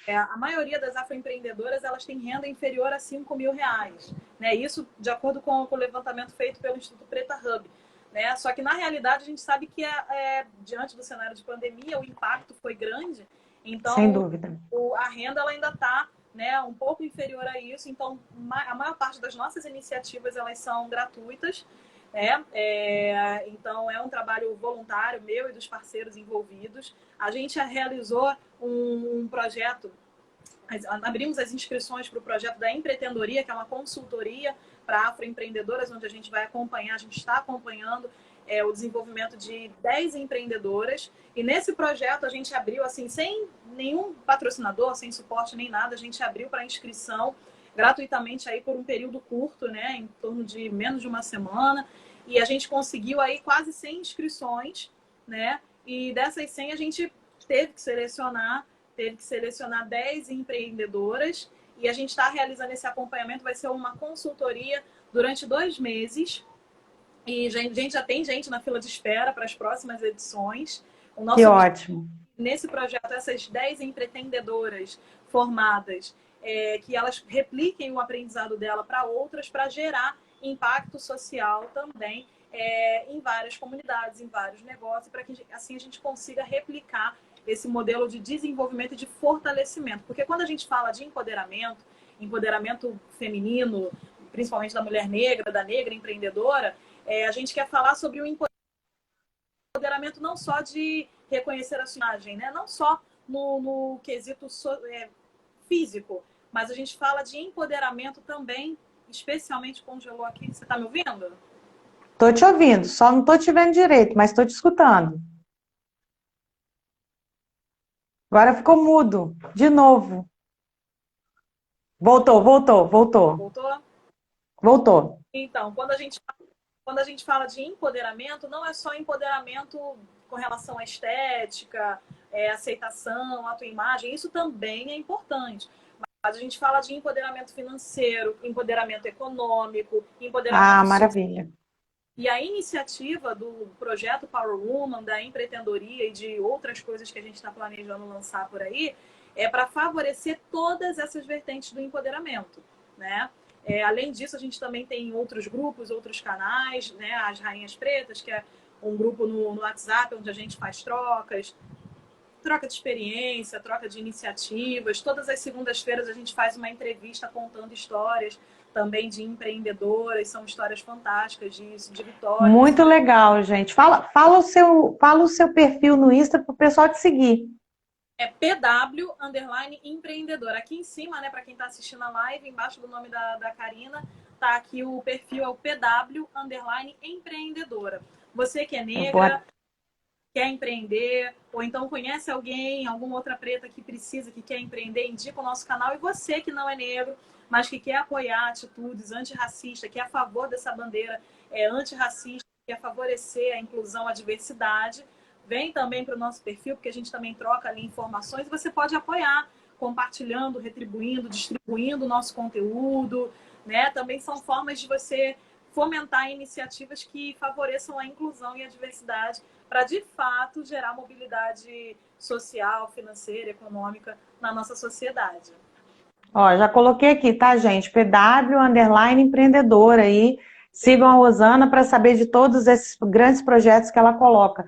a maioria das afroempreendedoras, elas têm renda inferior a 5 mil reais. Né? Isso de acordo com o levantamento feito pelo Instituto Preta Hub. Né? Só que, na realidade, a gente sabe que, diante do cenário de pandemia, o impacto foi grande. Então, sem dúvida, a renda ela ainda está, né, um pouco inferior a isso. Então, a maior parte das nossas iniciativas elas são gratuitas. Né? Então, é um trabalho voluntário meu e dos parceiros envolvidos. A gente realizou um projeto, abrimos as inscrições para o projeto da Empreendedoria, que é uma consultoria para afroempreendedoras, onde a gente vai acompanhar, a gente está acompanhando o desenvolvimento de 10 empreendedoras. E nesse projeto a gente abriu, assim, sem nenhum patrocinador, sem suporte nem nada, a gente abriu para inscrição gratuitamente aí por um período curto, né, em torno de menos de uma semana. E a gente conseguiu aí quase 100 inscrições, né? E dessas 100 a gente teve que selecionar 10 empreendedoras e a gente está realizando esse acompanhamento, vai ser uma consultoria durante 2 meses. E a gente já tem gente na fila de espera para as próximas edições. Que ótimo. Nesse projeto, essas 10 empreendedoras formadas, que elas repliquem o aprendizado dela para outras, para gerar impacto social também em várias comunidades, em vários negócios, para que assim a gente consiga replicar esse modelo de desenvolvimento e de fortalecimento. Porque quando a gente fala de empoderamento feminino, principalmente da mulher negra, da negra empreendedora, a gente quer falar sobre o empoderamento não só de reconhecer a sua imagem, né? Não só no quesito físico, mas a gente fala de empoderamento também, especialmente congelou aqui. Você está me ouvindo? Estou te ouvindo, só não estou te vendo direito, mas estou te escutando. Agora ficou mudo, de novo. Voltou. Voltou? Voltou. Então, quando a gente fala de empoderamento, não é só empoderamento com relação à estética, aceitação, autoimagem, isso também é importante. Mas a gente fala de empoderamento financeiro, empoderamento econômico, empoderamento social. Maravilha. E a iniciativa do projeto Power Woman, da empreendedoria e de outras coisas que a gente está planejando lançar por aí, é para favorecer todas essas vertentes do empoderamento, né? Além disso, a gente também tem outros grupos, outros canais, né? As Rainhas Pretas, que é um grupo no WhatsApp onde a gente faz trocas, troca de experiência, troca de iniciativas. Todas as segundas-feiras a gente faz uma entrevista contando histórias também de empreendedoras, são histórias fantásticas de vitórias. Muito legal, gente. Fala o seu perfil no Insta para o pessoal te seguir. É PW_empreendedor. Aqui em cima, né, para quem está assistindo a live, embaixo do nome da Karina, tá aqui o perfil, é o PW_empreendedora. Você que é negra, quer empreender, ou então conhece alguém, alguma outra preta que precisa, que quer empreender, indica o nosso canal. E você que não é negro, mas que quer apoiar atitudes antirracistas, que é a favor dessa bandeira antirracista, que quer favorecer a inclusão, a diversidade, vem também para o nosso perfil, porque a gente também troca ali informações e você pode apoiar, compartilhando, retribuindo, distribuindo o nosso conteúdo, né? Também são formas de você fomentar iniciativas que favoreçam a inclusão e a diversidade para, de fato, gerar mobilidade social, financeira, econômica na nossa sociedade. Ó, já coloquei aqui, tá, gente? PW_empreendedora aí. Sigam a Rosana para saber de todos esses grandes projetos que ela coloca.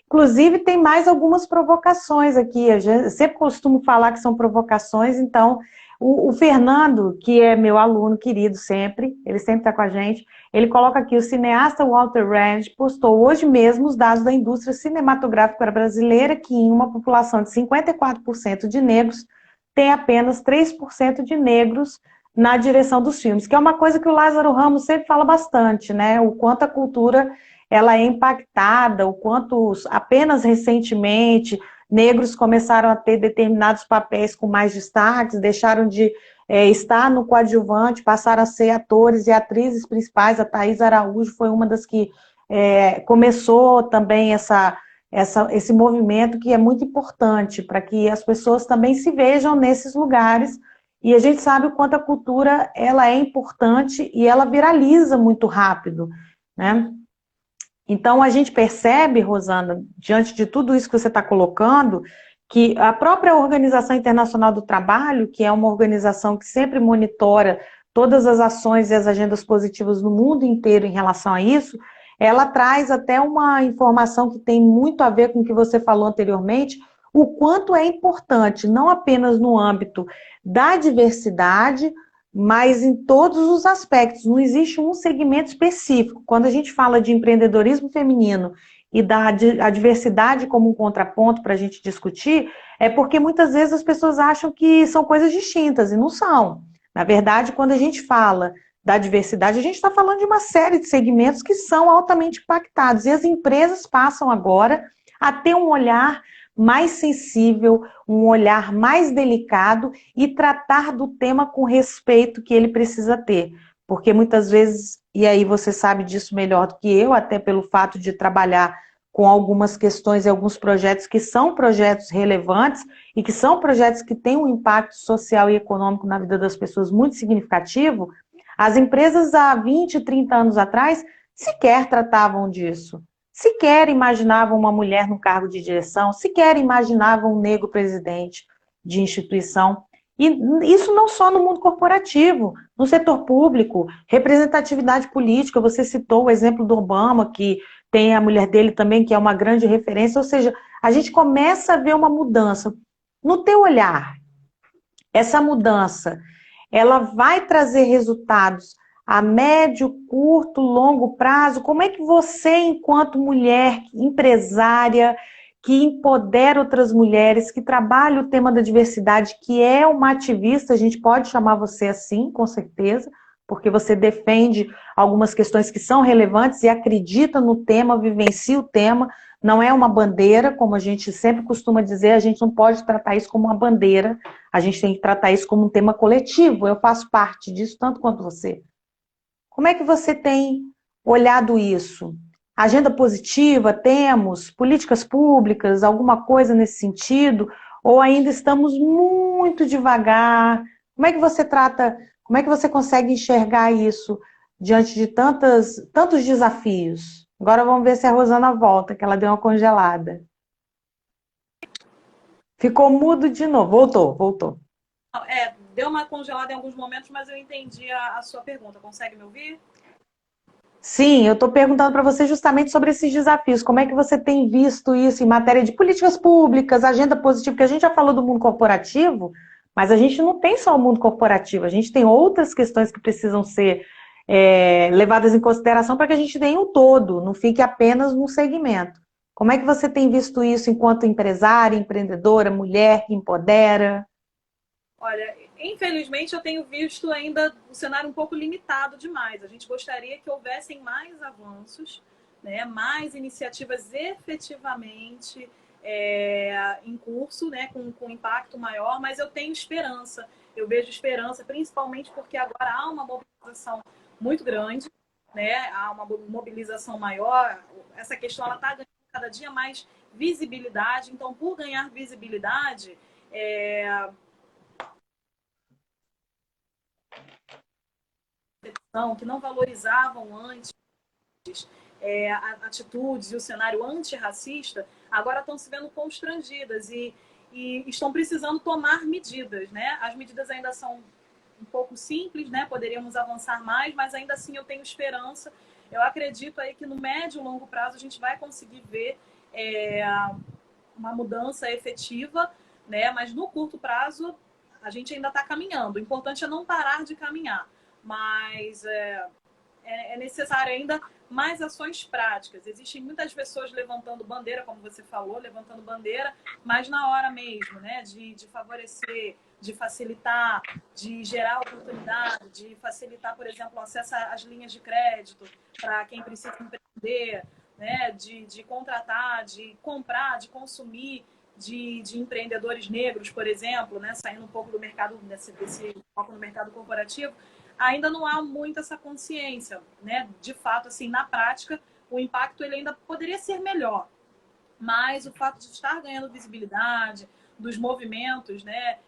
Inclusive, tem mais algumas provocações aqui. Eu sempre costumo falar que são provocações, então, o Fernando, que é meu aluno querido sempre, ele sempre está com a gente, ele coloca aqui, o cineasta Walter Rand postou hoje mesmo os dados da indústria cinematográfica brasileira, que em uma população de 54% de negros, tem apenas 3% de negros na direção dos filmes, que é uma coisa que o Lázaro Ramos sempre fala bastante, né? O quanto a cultura ela é impactada, o quanto apenas recentemente negros começaram a ter determinados papéis com mais destaques, deixaram de estar no coadjuvante, passaram a ser atores e atrizes principais. A Thaís Araújo foi uma das que começou também esse movimento, que é muito importante para que as pessoas também se vejam nesses lugares. E a gente sabe o quanto a cultura ela é importante e ela viraliza muito rápido, né? Então, a gente percebe, Rosana, diante de tudo isso que você está colocando, que a própria Organização Internacional do Trabalho, que é uma organização que sempre monitora todas as ações e as agendas positivas no mundo inteiro em relação a isso, ela traz até uma informação que tem muito a ver com o que você falou anteriormente, o quanto é importante, não apenas no âmbito da diversidade, mas em todos os aspectos, não existe um segmento específico. Quando a gente fala de empreendedorismo feminino e da diversidade como um contraponto para a gente discutir, é porque muitas vezes as pessoas acham que são coisas distintas, e não são. Na verdade, quando a gente fala da diversidade, a gente está falando de uma série de segmentos que são altamente impactados, e as empresas passam agora a ter um olhar mais sensível, um olhar mais delicado e tratar do tema com respeito que ele precisa ter. Porque muitas vezes, e aí você sabe disso melhor do que eu, até pelo fato de trabalhar com algumas questões e alguns projetos que são projetos relevantes e que são projetos que têm um impacto social e econômico na vida das pessoas muito significativo, as empresas há 20, 30 anos atrás sequer tratavam disso. Sequer imaginavam uma mulher no cargo de direção, sequer imaginavam um negro presidente de instituição. E isso não só no mundo corporativo, no setor público, representatividade política, você citou o exemplo do Obama, que tem a mulher dele também, que é uma grande referência, ou seja, a gente começa a ver uma mudança. No teu olhar, essa mudança, ela vai trazer resultados a médio, curto, longo prazo? Como é que você, enquanto mulher empresária, que empodera outras mulheres, que trabalha o tema da diversidade, que é uma ativista, a gente pode chamar você assim, com certeza, porque você defende algumas questões que são relevantes e acredita no tema, vivencia o tema, não é uma bandeira, como a gente sempre costuma dizer, a gente não pode tratar isso como uma bandeira, a gente tem que tratar isso como um tema coletivo, eu faço parte disso tanto quanto você. Como é que você tem olhado isso? agenda positiva, temos políticas públicas, alguma coisa nesse sentido, ou ainda estamos muito devagar? Como é que você trata, como é que você consegue enxergar isso diante de tantos desafios? Agora vamos ver se a Rosana volta, que ela deu uma congelada. Ficou mudo de novo. Voltou. Deu uma congelada em alguns momentos, mas eu entendi a sua pergunta. Consegue me ouvir? Sim, eu estou perguntando para você justamente sobre esses desafios. Como é que você tem visto isso em matéria de políticas públicas, agenda positiva? Porque a gente já falou do mundo corporativo, mas a gente não tem só o mundo corporativo, a gente tem outras questões que precisam ser levadas em consideração para que a gente tenha um todo, não fique apenas num segmento. Como é que você tem visto isso enquanto empresária, empreendedora, mulher que empodera? Olha, infelizmente eu tenho visto ainda o cenário um pouco limitado demais. A gente gostaria que houvessem mais avanços, né, mais iniciativas efetivamente em curso, né, com impacto maior, mas eu tenho esperança. Eu vejo esperança, principalmente porque agora há uma mobilização muito grande, né, há uma mobilização maior. Essa questão ela está ganhando cada dia mais visibilidade. Então, por ganhar visibilidade, que não valorizavam antes atitudes e o cenário antirracista, agora estão se vendo constrangidas e estão precisando tomar medidas, né? As medidas ainda são um pouco simples, né? Poderíamos avançar mais, mas ainda assim eu tenho esperança. Eu acredito aí que no médio e longo prazo a gente vai conseguir ver uma mudança efetiva, né? Mas no curto prazo a gente ainda está caminhando. O importante é não parar de caminhar, mas é necessário ainda mais ações práticas. Existem muitas pessoas levantando bandeira, como você falou, levantando bandeira, mas na hora mesmo, né, de favorecer, de facilitar, de gerar oportunidade, de facilitar, por exemplo, o acesso às linhas de crédito para quem precisa empreender, né, de contratar, de comprar, de consumir, de empreendedores negros, por exemplo, né, saindo um pouco do mercado, desse foco no mercado corporativo, ainda não há muito essa consciência, né? De fato, assim, na prática, o impacto ele ainda poderia ser melhor, mas o fato de estar ganhando visibilidade, dos movimentos, né?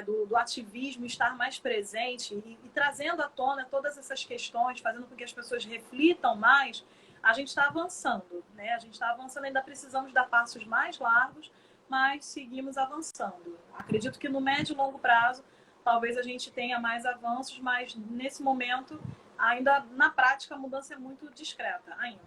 Do ativismo estar mais presente e trazendo à tona todas essas questões, fazendo com que as pessoas reflitam mais, a gente está avançando, né? A gente está avançando, ainda precisamos dar passos mais largos, mas seguimos avançando. Acredito que no médio e longo prazo talvez a gente tenha mais avanços, mas nesse momento, ainda na prática, a mudança é muito discreta ainda.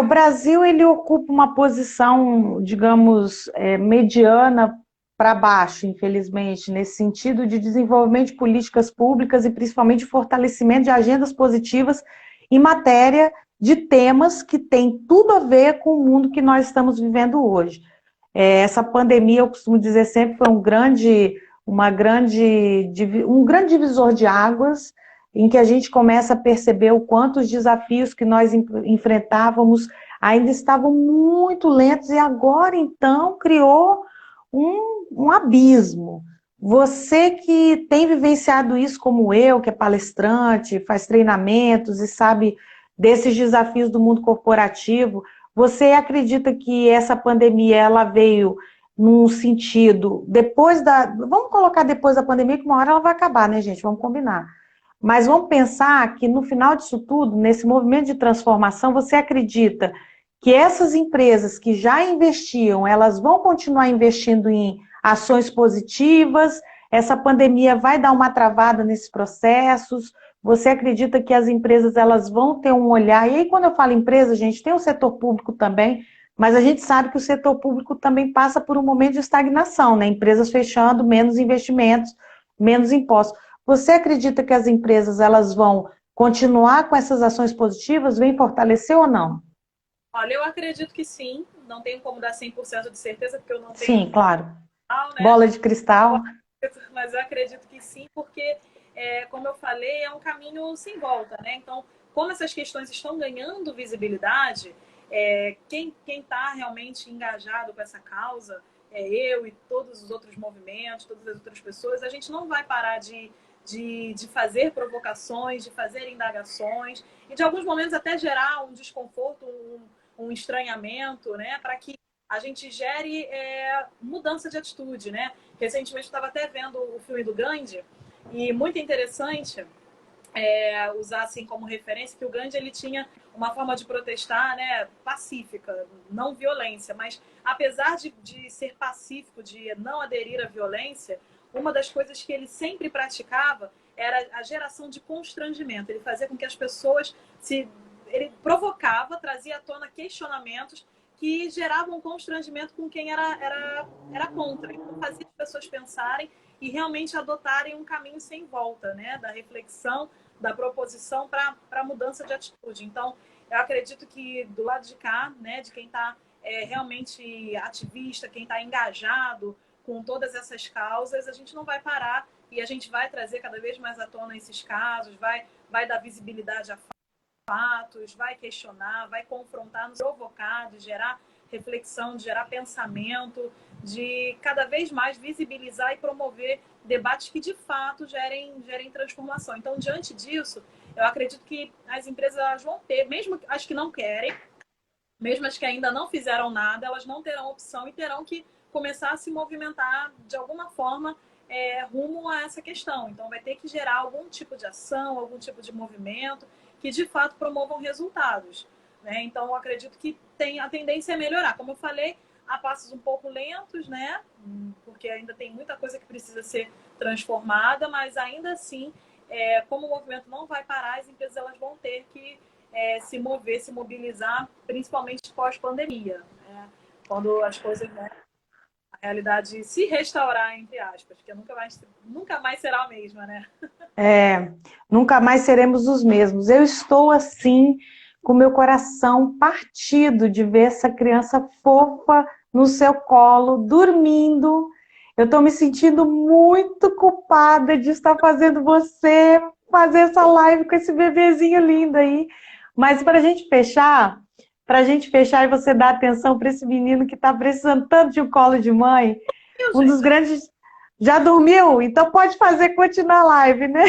O Brasil ele ocupa uma posição, digamos, mediana para baixo, infelizmente, nesse sentido de desenvolvimento de políticas públicas e principalmente de fortalecimento de agendas positivas em matéria de temas que têm tudo a ver com o mundo que nós estamos vivendo hoje. Essa pandemia, eu costumo dizer sempre, foi um grande divisor de águas, em que a gente começa a perceber o quanto os desafios que nós enfrentávamos ainda estavam muito lentos e agora, então, criou um abismo. Você que tem vivenciado isso como eu, que é palestrante, faz treinamentos e sabe desses desafios do mundo corporativo, você acredita que essa pandemia ela veio num sentido, vamos colocar depois da pandemia, que uma hora ela vai acabar, né, gente? Vamos combinar. Mas vamos pensar que no final disso tudo, nesse movimento de transformação, você acredita que essas empresas que já investiam, elas vão continuar investindo em ações positivas? Essa pandemia vai dar uma travada nesses processos? Você acredita que as empresas elas vão ter um olhar? E aí, quando eu falo empresa, gente, tem o setor público também, mas a gente sabe que o setor público também passa por um momento de estagnação, né? Empresas fechando, menos investimentos, menos impostos. Você acredita que as empresas elas vão continuar com essas ações positivas, vem fortalecer ou não? Olha, eu acredito que sim, não tenho como dar 100% de certeza, porque eu não tenho, Sim, claro. né? Bola de cristal. Mas eu acredito que sim, porque, como eu falei, é um caminho sem volta, né? Então, como essas questões estão ganhando visibilidade, quem está realmente engajado com essa causa, eu e todos os outros movimentos, todas as outras pessoas, a gente não vai parar de fazer provocações, de fazer indagações, e de alguns momentos até gerar um desconforto, um estranhamento, né? Para que a gente gere mudança de atitude, né? Recentemente eu estava até vendo o filme do Gandhi, e muito interessante usar assim como referência que o Gandhi ele tinha uma forma de protestar, né, pacífica, não violência, mas apesar de ser pacífico, de não aderir à violência, uma das coisas que ele sempre praticava era a geração de constrangimento. Ele fazia com que as pessoas ele provocava, trazia à tona questionamentos que geravam constrangimento com quem era contra. Então fazia as pessoas pensarem e realmente adotarem um caminho sem volta, né, da reflexão, da proposição para a mudança de atitude. Então, eu acredito que do lado de cá, né, de quem está realmente ativista, quem está engajado com todas essas causas, a gente não vai parar e a gente vai trazer cada vez mais à tona esses casos, vai dar visibilidade a fatos, vai questionar, vai confrontar, nos provocar, de gerar reflexão, de gerar pensamento, de cada vez mais visibilizar e promover debates que de fato gerem transformação. Então, diante disso, eu acredito que as empresas vão ter, mesmo as que não querem, mesmo as que ainda não fizeram nada, elas não terão opção e terão que começar a se movimentar de alguma forma rumo a essa questão. Então, vai ter que gerar algum tipo de ação, algum tipo de movimento que, de fato, promovam resultados. Né? Então, eu acredito que a tendência é melhorar. Como eu falei, a passos um pouco lentos, né? Porque ainda tem muita coisa que precisa ser transformada, mas ainda assim, como o movimento não vai parar, as empresas elas vão ter que se mover, se mobilizar, principalmente pós-pandemia, né? Quando as coisas, né, a realidade se restaurar, entre aspas, porque nunca mais será a mesma, né? É, nunca mais seremos os mesmos. Eu estou assim, com meu coração partido de ver essa criança fofa no seu colo, dormindo. Eu estou me sentindo muito culpada de estar fazendo você fazer essa live com esse bebezinho lindo aí. Mas para a gente fechar e você dar atenção para esse menino que está precisando tanto de um colo de mãe, um dos grandes. Já dormiu? Então pode fazer continuar a live, né?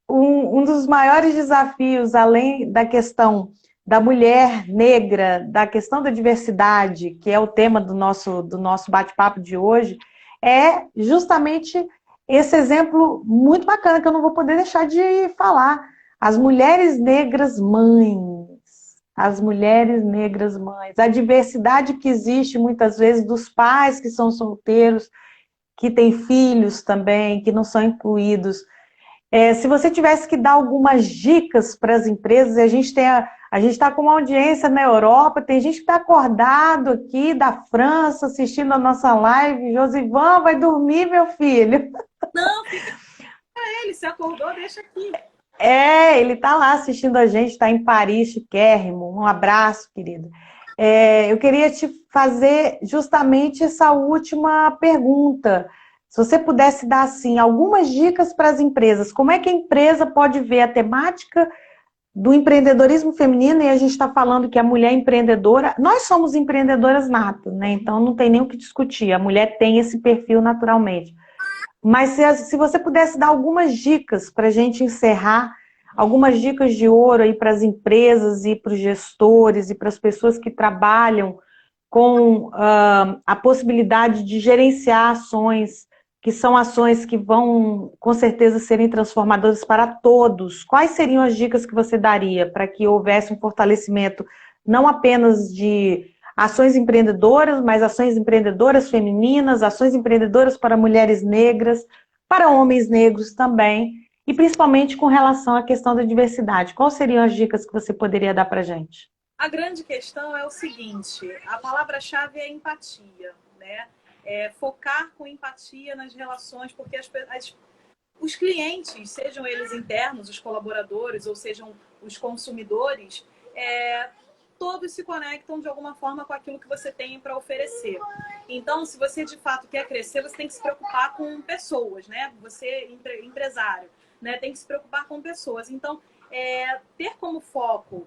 Um dos maiores desafios, além da questão da mulher negra, da questão da diversidade, que é o tema do nosso bate-papo de hoje, é justamente esse exemplo muito bacana que eu não vou poder deixar de falar. As mulheres negras mães. As mulheres negras mães. A diversidade que existe muitas vezes dos pais que são solteiros, que têm filhos também, que não são incluídos. Se você tivesse que dar algumas dicas para as empresas, a gente está com uma audiência na Europa, tem gente que está acordado aqui da França assistindo a nossa live. Josivan, vai dormir, meu filho? Não, fica com ele, se acordou, deixa aqui. Ele está lá assistindo a gente, está em Paris, chiquérrimo. Um abraço, querido. Eu queria te fazer justamente essa última pergunta. Se você pudesse dar, assim, algumas dicas para as empresas, como é que a empresa pode ver a temática do empreendedorismo feminino, e a gente está falando que a mulher empreendedora, nós somos empreendedoras natas, né? Então não tem nem o que discutir, a mulher tem esse perfil naturalmente. Mas se você pudesse dar algumas dicas para a gente encerrar, algumas dicas de ouro aí para as empresas e para os gestores e para as pessoas que trabalham com a possibilidade de gerenciar ações, que são ações que vão, com certeza, serem transformadoras para todos. Quais seriam as dicas que você daria para que houvesse um fortalecimento não apenas de ações empreendedoras, mas ações empreendedoras femininas, ações empreendedoras para mulheres negras, para homens negros também, e principalmente com relação à questão da diversidade? Quais seriam as dicas que você poderia dar para a gente? A grande questão é o seguinte, a palavra-chave é empatia, né? Focar com empatia nas relações, porque os clientes, sejam eles internos, os colaboradores, ou sejam os consumidores, todos se conectam de alguma forma com aquilo que você tem para oferecer. Então, se você de fato quer crescer, você tem que se preocupar com pessoas, né? Você, empresário, né? Tem que se preocupar com pessoas. Então, ter como foco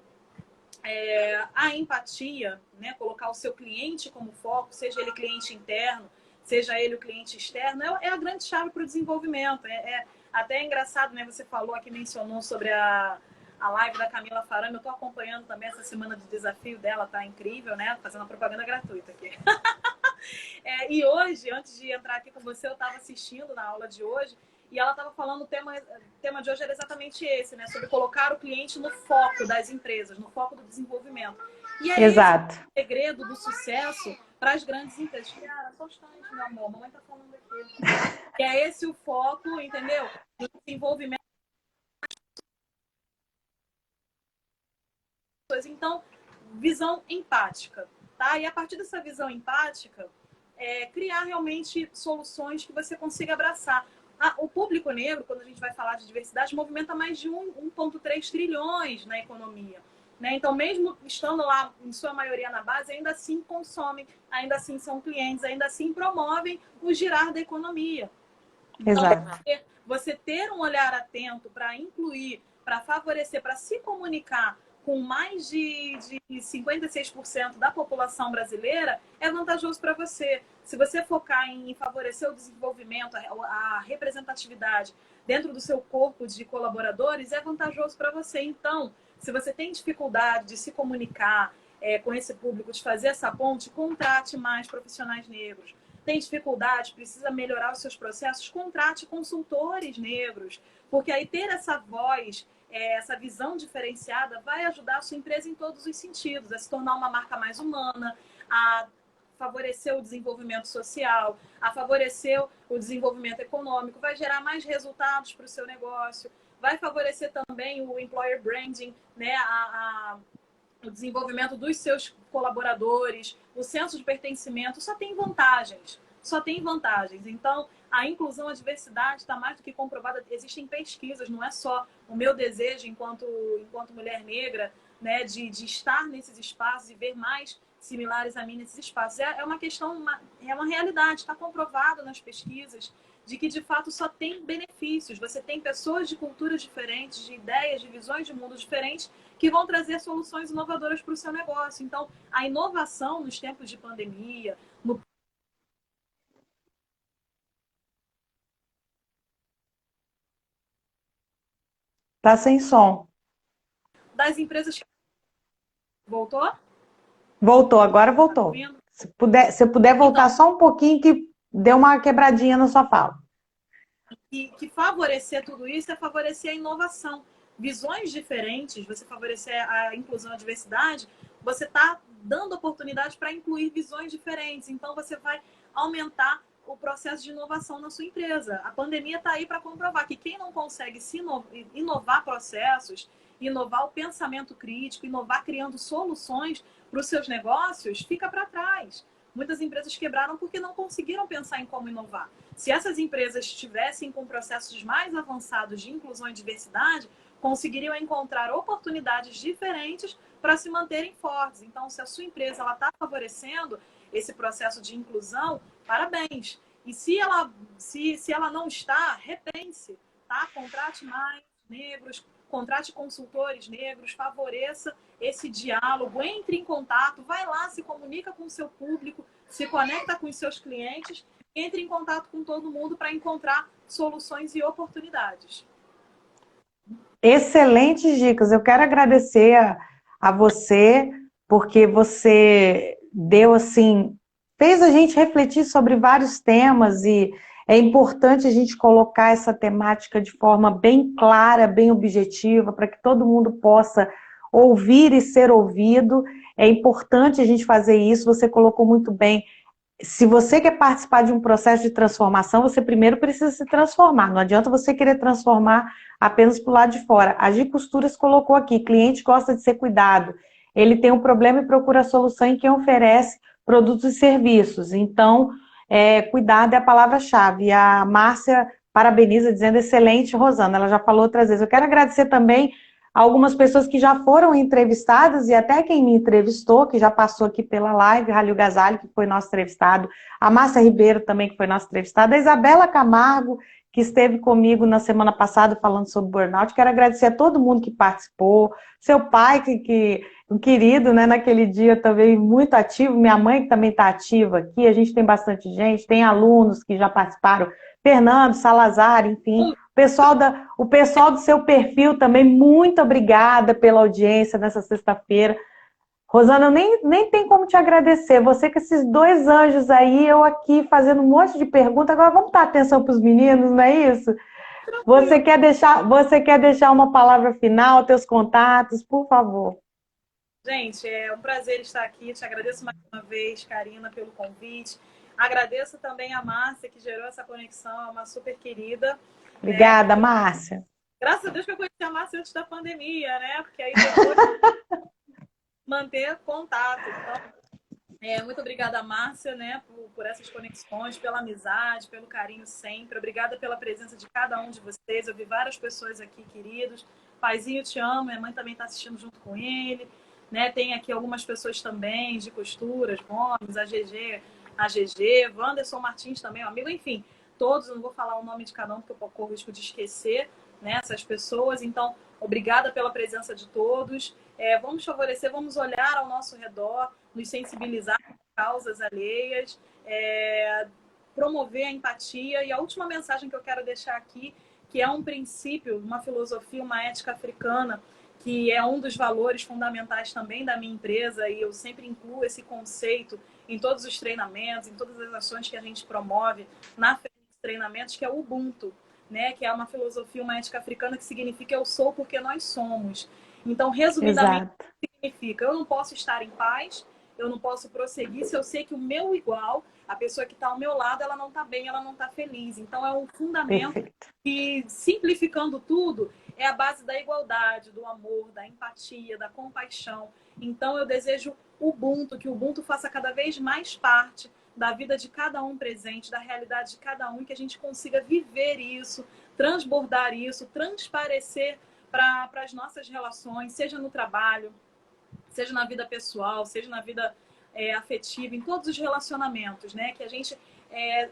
a empatia, né? Colocar o seu cliente como foco, seja ele cliente interno, seja ele o cliente externo, é a grande chave para o desenvolvimento. Até engraçado, né? Você falou aqui, mencionou sobre a live da Camila Farami. Eu estou acompanhando também essa semana de desafio dela, tá incrível, né? Fazendo uma propaganda gratuita aqui. E hoje, antes de entrar aqui com você, eu estava assistindo na aula de hoje e ela estava falando, o tema de hoje era exatamente esse, né? Sobre colocar o cliente no foco das empresas, no foco do desenvolvimento. E é Exato. esse o segredo do sucesso para as grandes empresas. Cara, só um instante, meu amor, a mamãe está falando aqui. Que é esse o foco, entendeu? Do desenvolvimento. Então, visão empática, tá? E a partir dessa visão empática, criar realmente soluções que você consiga abraçar. O público negro, quando a gente vai falar de diversidade, movimenta mais de 1,3 trilhões na economia. Né? Então, mesmo estando lá, em sua maioria na base, ainda assim consomem, ainda assim são clientes, ainda assim promovem o girar da economia. Então, Exato. você ter um olhar atento para incluir, para favorecer, para se comunicar com mais de 56% da população brasileira, é vantajoso para você. Se você focar em favorecer o desenvolvimento, a representatividade dentro do seu corpo de colaboradores, é vantajoso para você. Então, se você tem dificuldade de se comunicar com esse público, de fazer essa ponte, contrate mais profissionais negros. Tem dificuldade, precisa melhorar os seus processos, contrate consultores negros, porque aí ter essa voz, essa visão diferenciada vai ajudar a sua empresa em todos os sentidos, a se tornar uma marca mais humana, a favorecer o desenvolvimento social, a favorecer o desenvolvimento econômico, vai gerar mais resultados para o seu negócio, vai favorecer também o employer branding, né? O desenvolvimento dos seus colaboradores, o senso de pertencimento, só tem vantagens. Só tem vantagens. Então, a inclusão, a diversidade está mais do que comprovada. Existem pesquisas, não é só o meu desejo enquanto mulher negra, né, de estar nesses espaços e ver mais similares a mim nesses espaços. É uma questão, é uma realidade, está comprovado nas pesquisas de que, de fato, só tem benefícios. Você tem pessoas de culturas diferentes, de ideias, de visões de mundo diferentes, que vão trazer soluções inovadoras para o seu negócio. Então, a inovação nos tempos de pandemia, Tá sem som. das empresas que... Voltou? Voltou, agora Tá voltou. ouvindo? Se puder voltar Então, só um pouquinho, que deu uma quebradinha na sua fala. que favorecer tudo isso é favorecer a inovação. Visões diferentes, você favorecer a inclusão e a diversidade, você está dando oportunidade para incluir visões diferentes. Então, você vai aumentar o processo de inovação na sua empresa. A pandemia está aí para comprovar que quem não consegue inovar processos, inovar o pensamento crítico, inovar criando soluções para os seus negócios, fica para trás. Muitas empresas quebraram porque não conseguiram pensar em como inovar. Se essas empresas estivessem com processos mais avançados de inclusão e diversidade, conseguiriam encontrar oportunidades diferentes para se manterem fortes. Então, se a sua empresa está favorecendo esse processo de inclusão, parabéns. E se ela não está, repense, tá? Contrate mais negros, contrate consultores negros, favoreça esse diálogo, entre em contato, vai lá, se comunica com o seu público, se conecta com os seus clientes, entre em contato com todo mundo para encontrar soluções e oportunidades. Excelentes dicas. Eu quero agradecer a você, porque você deu assim, fez a gente refletir sobre vários temas e é importante a gente colocar essa temática de forma bem clara, bem objetiva, para que todo mundo possa ouvir e ser ouvido. É importante a gente fazer isso, você colocou muito bem. Se você quer participar de um processo de transformação, você primeiro precisa se transformar. Não adianta você querer transformar apenas para o lado de fora. A Gi Costuras colocou aqui, cliente gosta de ser cuidado. Ele tem um problema e procura solução em quem oferece produtos e serviços. Então, cuidado é a palavra-chave. E a Márcia parabeniza, dizendo excelente, Rosana. Ela já falou outras vezes. Eu quero agradecer também algumas pessoas que já foram entrevistadas e até quem me entrevistou, que já passou aqui pela live, Halil Ghazali, que foi nosso entrevistado, a Márcia Ribeiro também, que foi nossa entrevistada, a Isabela Camargo, que esteve comigo na semana passada falando sobre burnout. Quero agradecer a todo mundo que participou, seu pai, um querido, né, naquele dia também muito ativo, minha mãe que também está ativa aqui, a gente tem bastante gente, tem alunos que já participaram, Fernando, Salazar, enfim, o pessoal do seu perfil também, muito obrigada pela audiência nessa sexta-feira. Rosana, nem tem como te agradecer. Você com esses dois anjos aí, eu aqui fazendo um monte de perguntas. Agora vamos dar atenção para os meninos, não é isso? Você quer deixar uma palavra final, teus contatos, por favor. Gente, é um prazer estar aqui. Te agradeço mais uma vez, Karina, pelo convite. Agradeço também a Márcia, que gerou essa conexão, é uma super querida. Obrigada, Márcia. Graças a Deus que eu conheci a Márcia antes da pandemia, né? Porque aí depois manter contato. Então, muito obrigada, Márcia, né, por essas conexões, pela amizade, pelo carinho sempre. Obrigada pela presença de cada um de vocês. Eu vi várias pessoas aqui, queridos. Paizinho, te amo. Minha mãe também está assistindo junto com ele. Né? Tem aqui algumas pessoas também de costuras, Gomes, a GG, Wanderson Martins também, um amigo, enfim, todos, eu não vou falar o nome de cada um, porque eu corro o risco de esquecer, né, essas pessoas. Então, obrigada pela presença de todos. Vamos favorecer, vamos olhar ao nosso redor, nos sensibilizar com causas alheias, promover a empatia. E a última mensagem que eu quero deixar aqui, que é um princípio, uma filosofia, uma ética africana, que é um dos valores fundamentais também da minha empresa, e eu sempre incluo esse conceito em todos os treinamentos, em todas as ações que a gente promove na Fênix Treinamentos, que é o Ubuntu, né? Que é uma filosofia, uma ética africana que significa eu sou porque nós somos. Então, resumidamente, significa eu não posso estar em paz, eu não posso prosseguir se eu sei que o meu igual, a pessoa que está ao meu lado, ela não está bem, ela não está feliz. Então, é um fundamento que, simplificando tudo, é a base da igualdade, do amor, da empatia, da compaixão. Então, eu desejo Ubuntu, que o Ubuntu faça cada vez mais parte da vida de cada um presente, da realidade de cada um, e que a gente consiga viver isso, transbordar isso, transparecer para as nossas relações, seja no trabalho, seja na vida pessoal, seja na vida afetiva, em todos os relacionamentos, né? Que a gente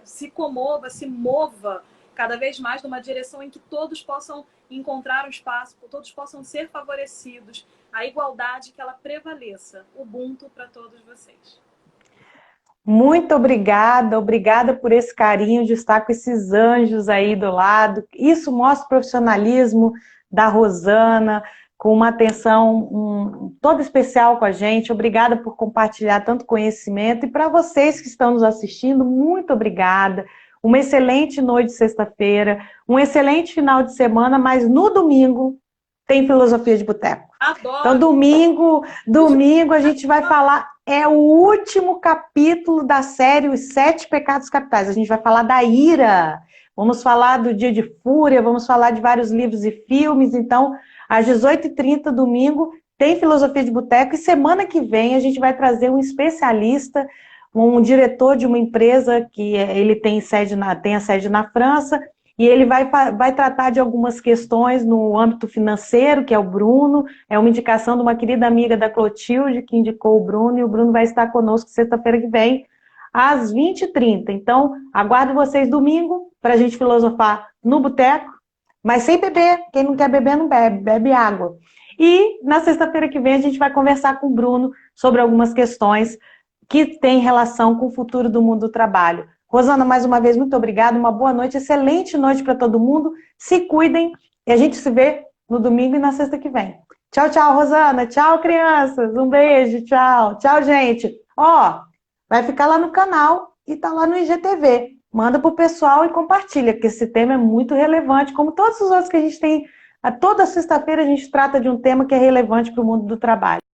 se comova, se mova cada vez mais numa direção em que todos possam encontrar um espaço, todos possam ser favorecidos, a igualdade que ela prevaleça. Ubuntu para todos vocês. Muito obrigada por esse carinho de estar com esses anjos aí do lado. Isso mostra o profissionalismo da Rosana, com uma atenção toda especial com a gente. Obrigada por compartilhar tanto conhecimento. E para vocês que estão nos assistindo, muito obrigada. Uma excelente noite de sexta-feira, um excelente final de semana, mas no domingo tem Filosofia de Boteco. Adoro. Então, domingo a gente vai falar, é o último capítulo da série Os 7 Pecados Capitais. A gente vai falar da ira, vamos falar do Dia de Fúria, vamos falar de vários livros e filmes. Então, às 18h30, domingo, tem Filosofia de Boteco. E semana que vem a gente vai trazer um especialista, um diretor de uma empresa que ele tem a sede na França, e ele vai tratar de algumas questões no âmbito financeiro, que é o Bruno, é uma indicação de uma querida amiga da Clotilde, que indicou o Bruno, e o Bruno vai estar conosco sexta-feira que vem, às 20h30. Então, aguardo vocês domingo, para a gente filosofar no boteco, mas sem beber. Quem não quer beber, não bebe, bebe água. E na sexta-feira que vem a gente vai conversar com o Bruno sobre algumas questões que têm relação com o futuro do mundo do trabalho. Rosana, mais uma vez, muito obrigada, uma boa noite, excelente noite para todo mundo, se cuidem e a gente se vê no domingo e na sexta que vem. Tchau, tchau, Rosana, tchau, crianças, um beijo, tchau, tchau, gente. Ó, vai ficar lá no canal e tá lá no IGTV, manda pro pessoal e compartilha, porque esse tema é muito relevante, como todos os outros que a gente tem, toda sexta-feira a gente trata de um tema que é relevante para o mundo do trabalho.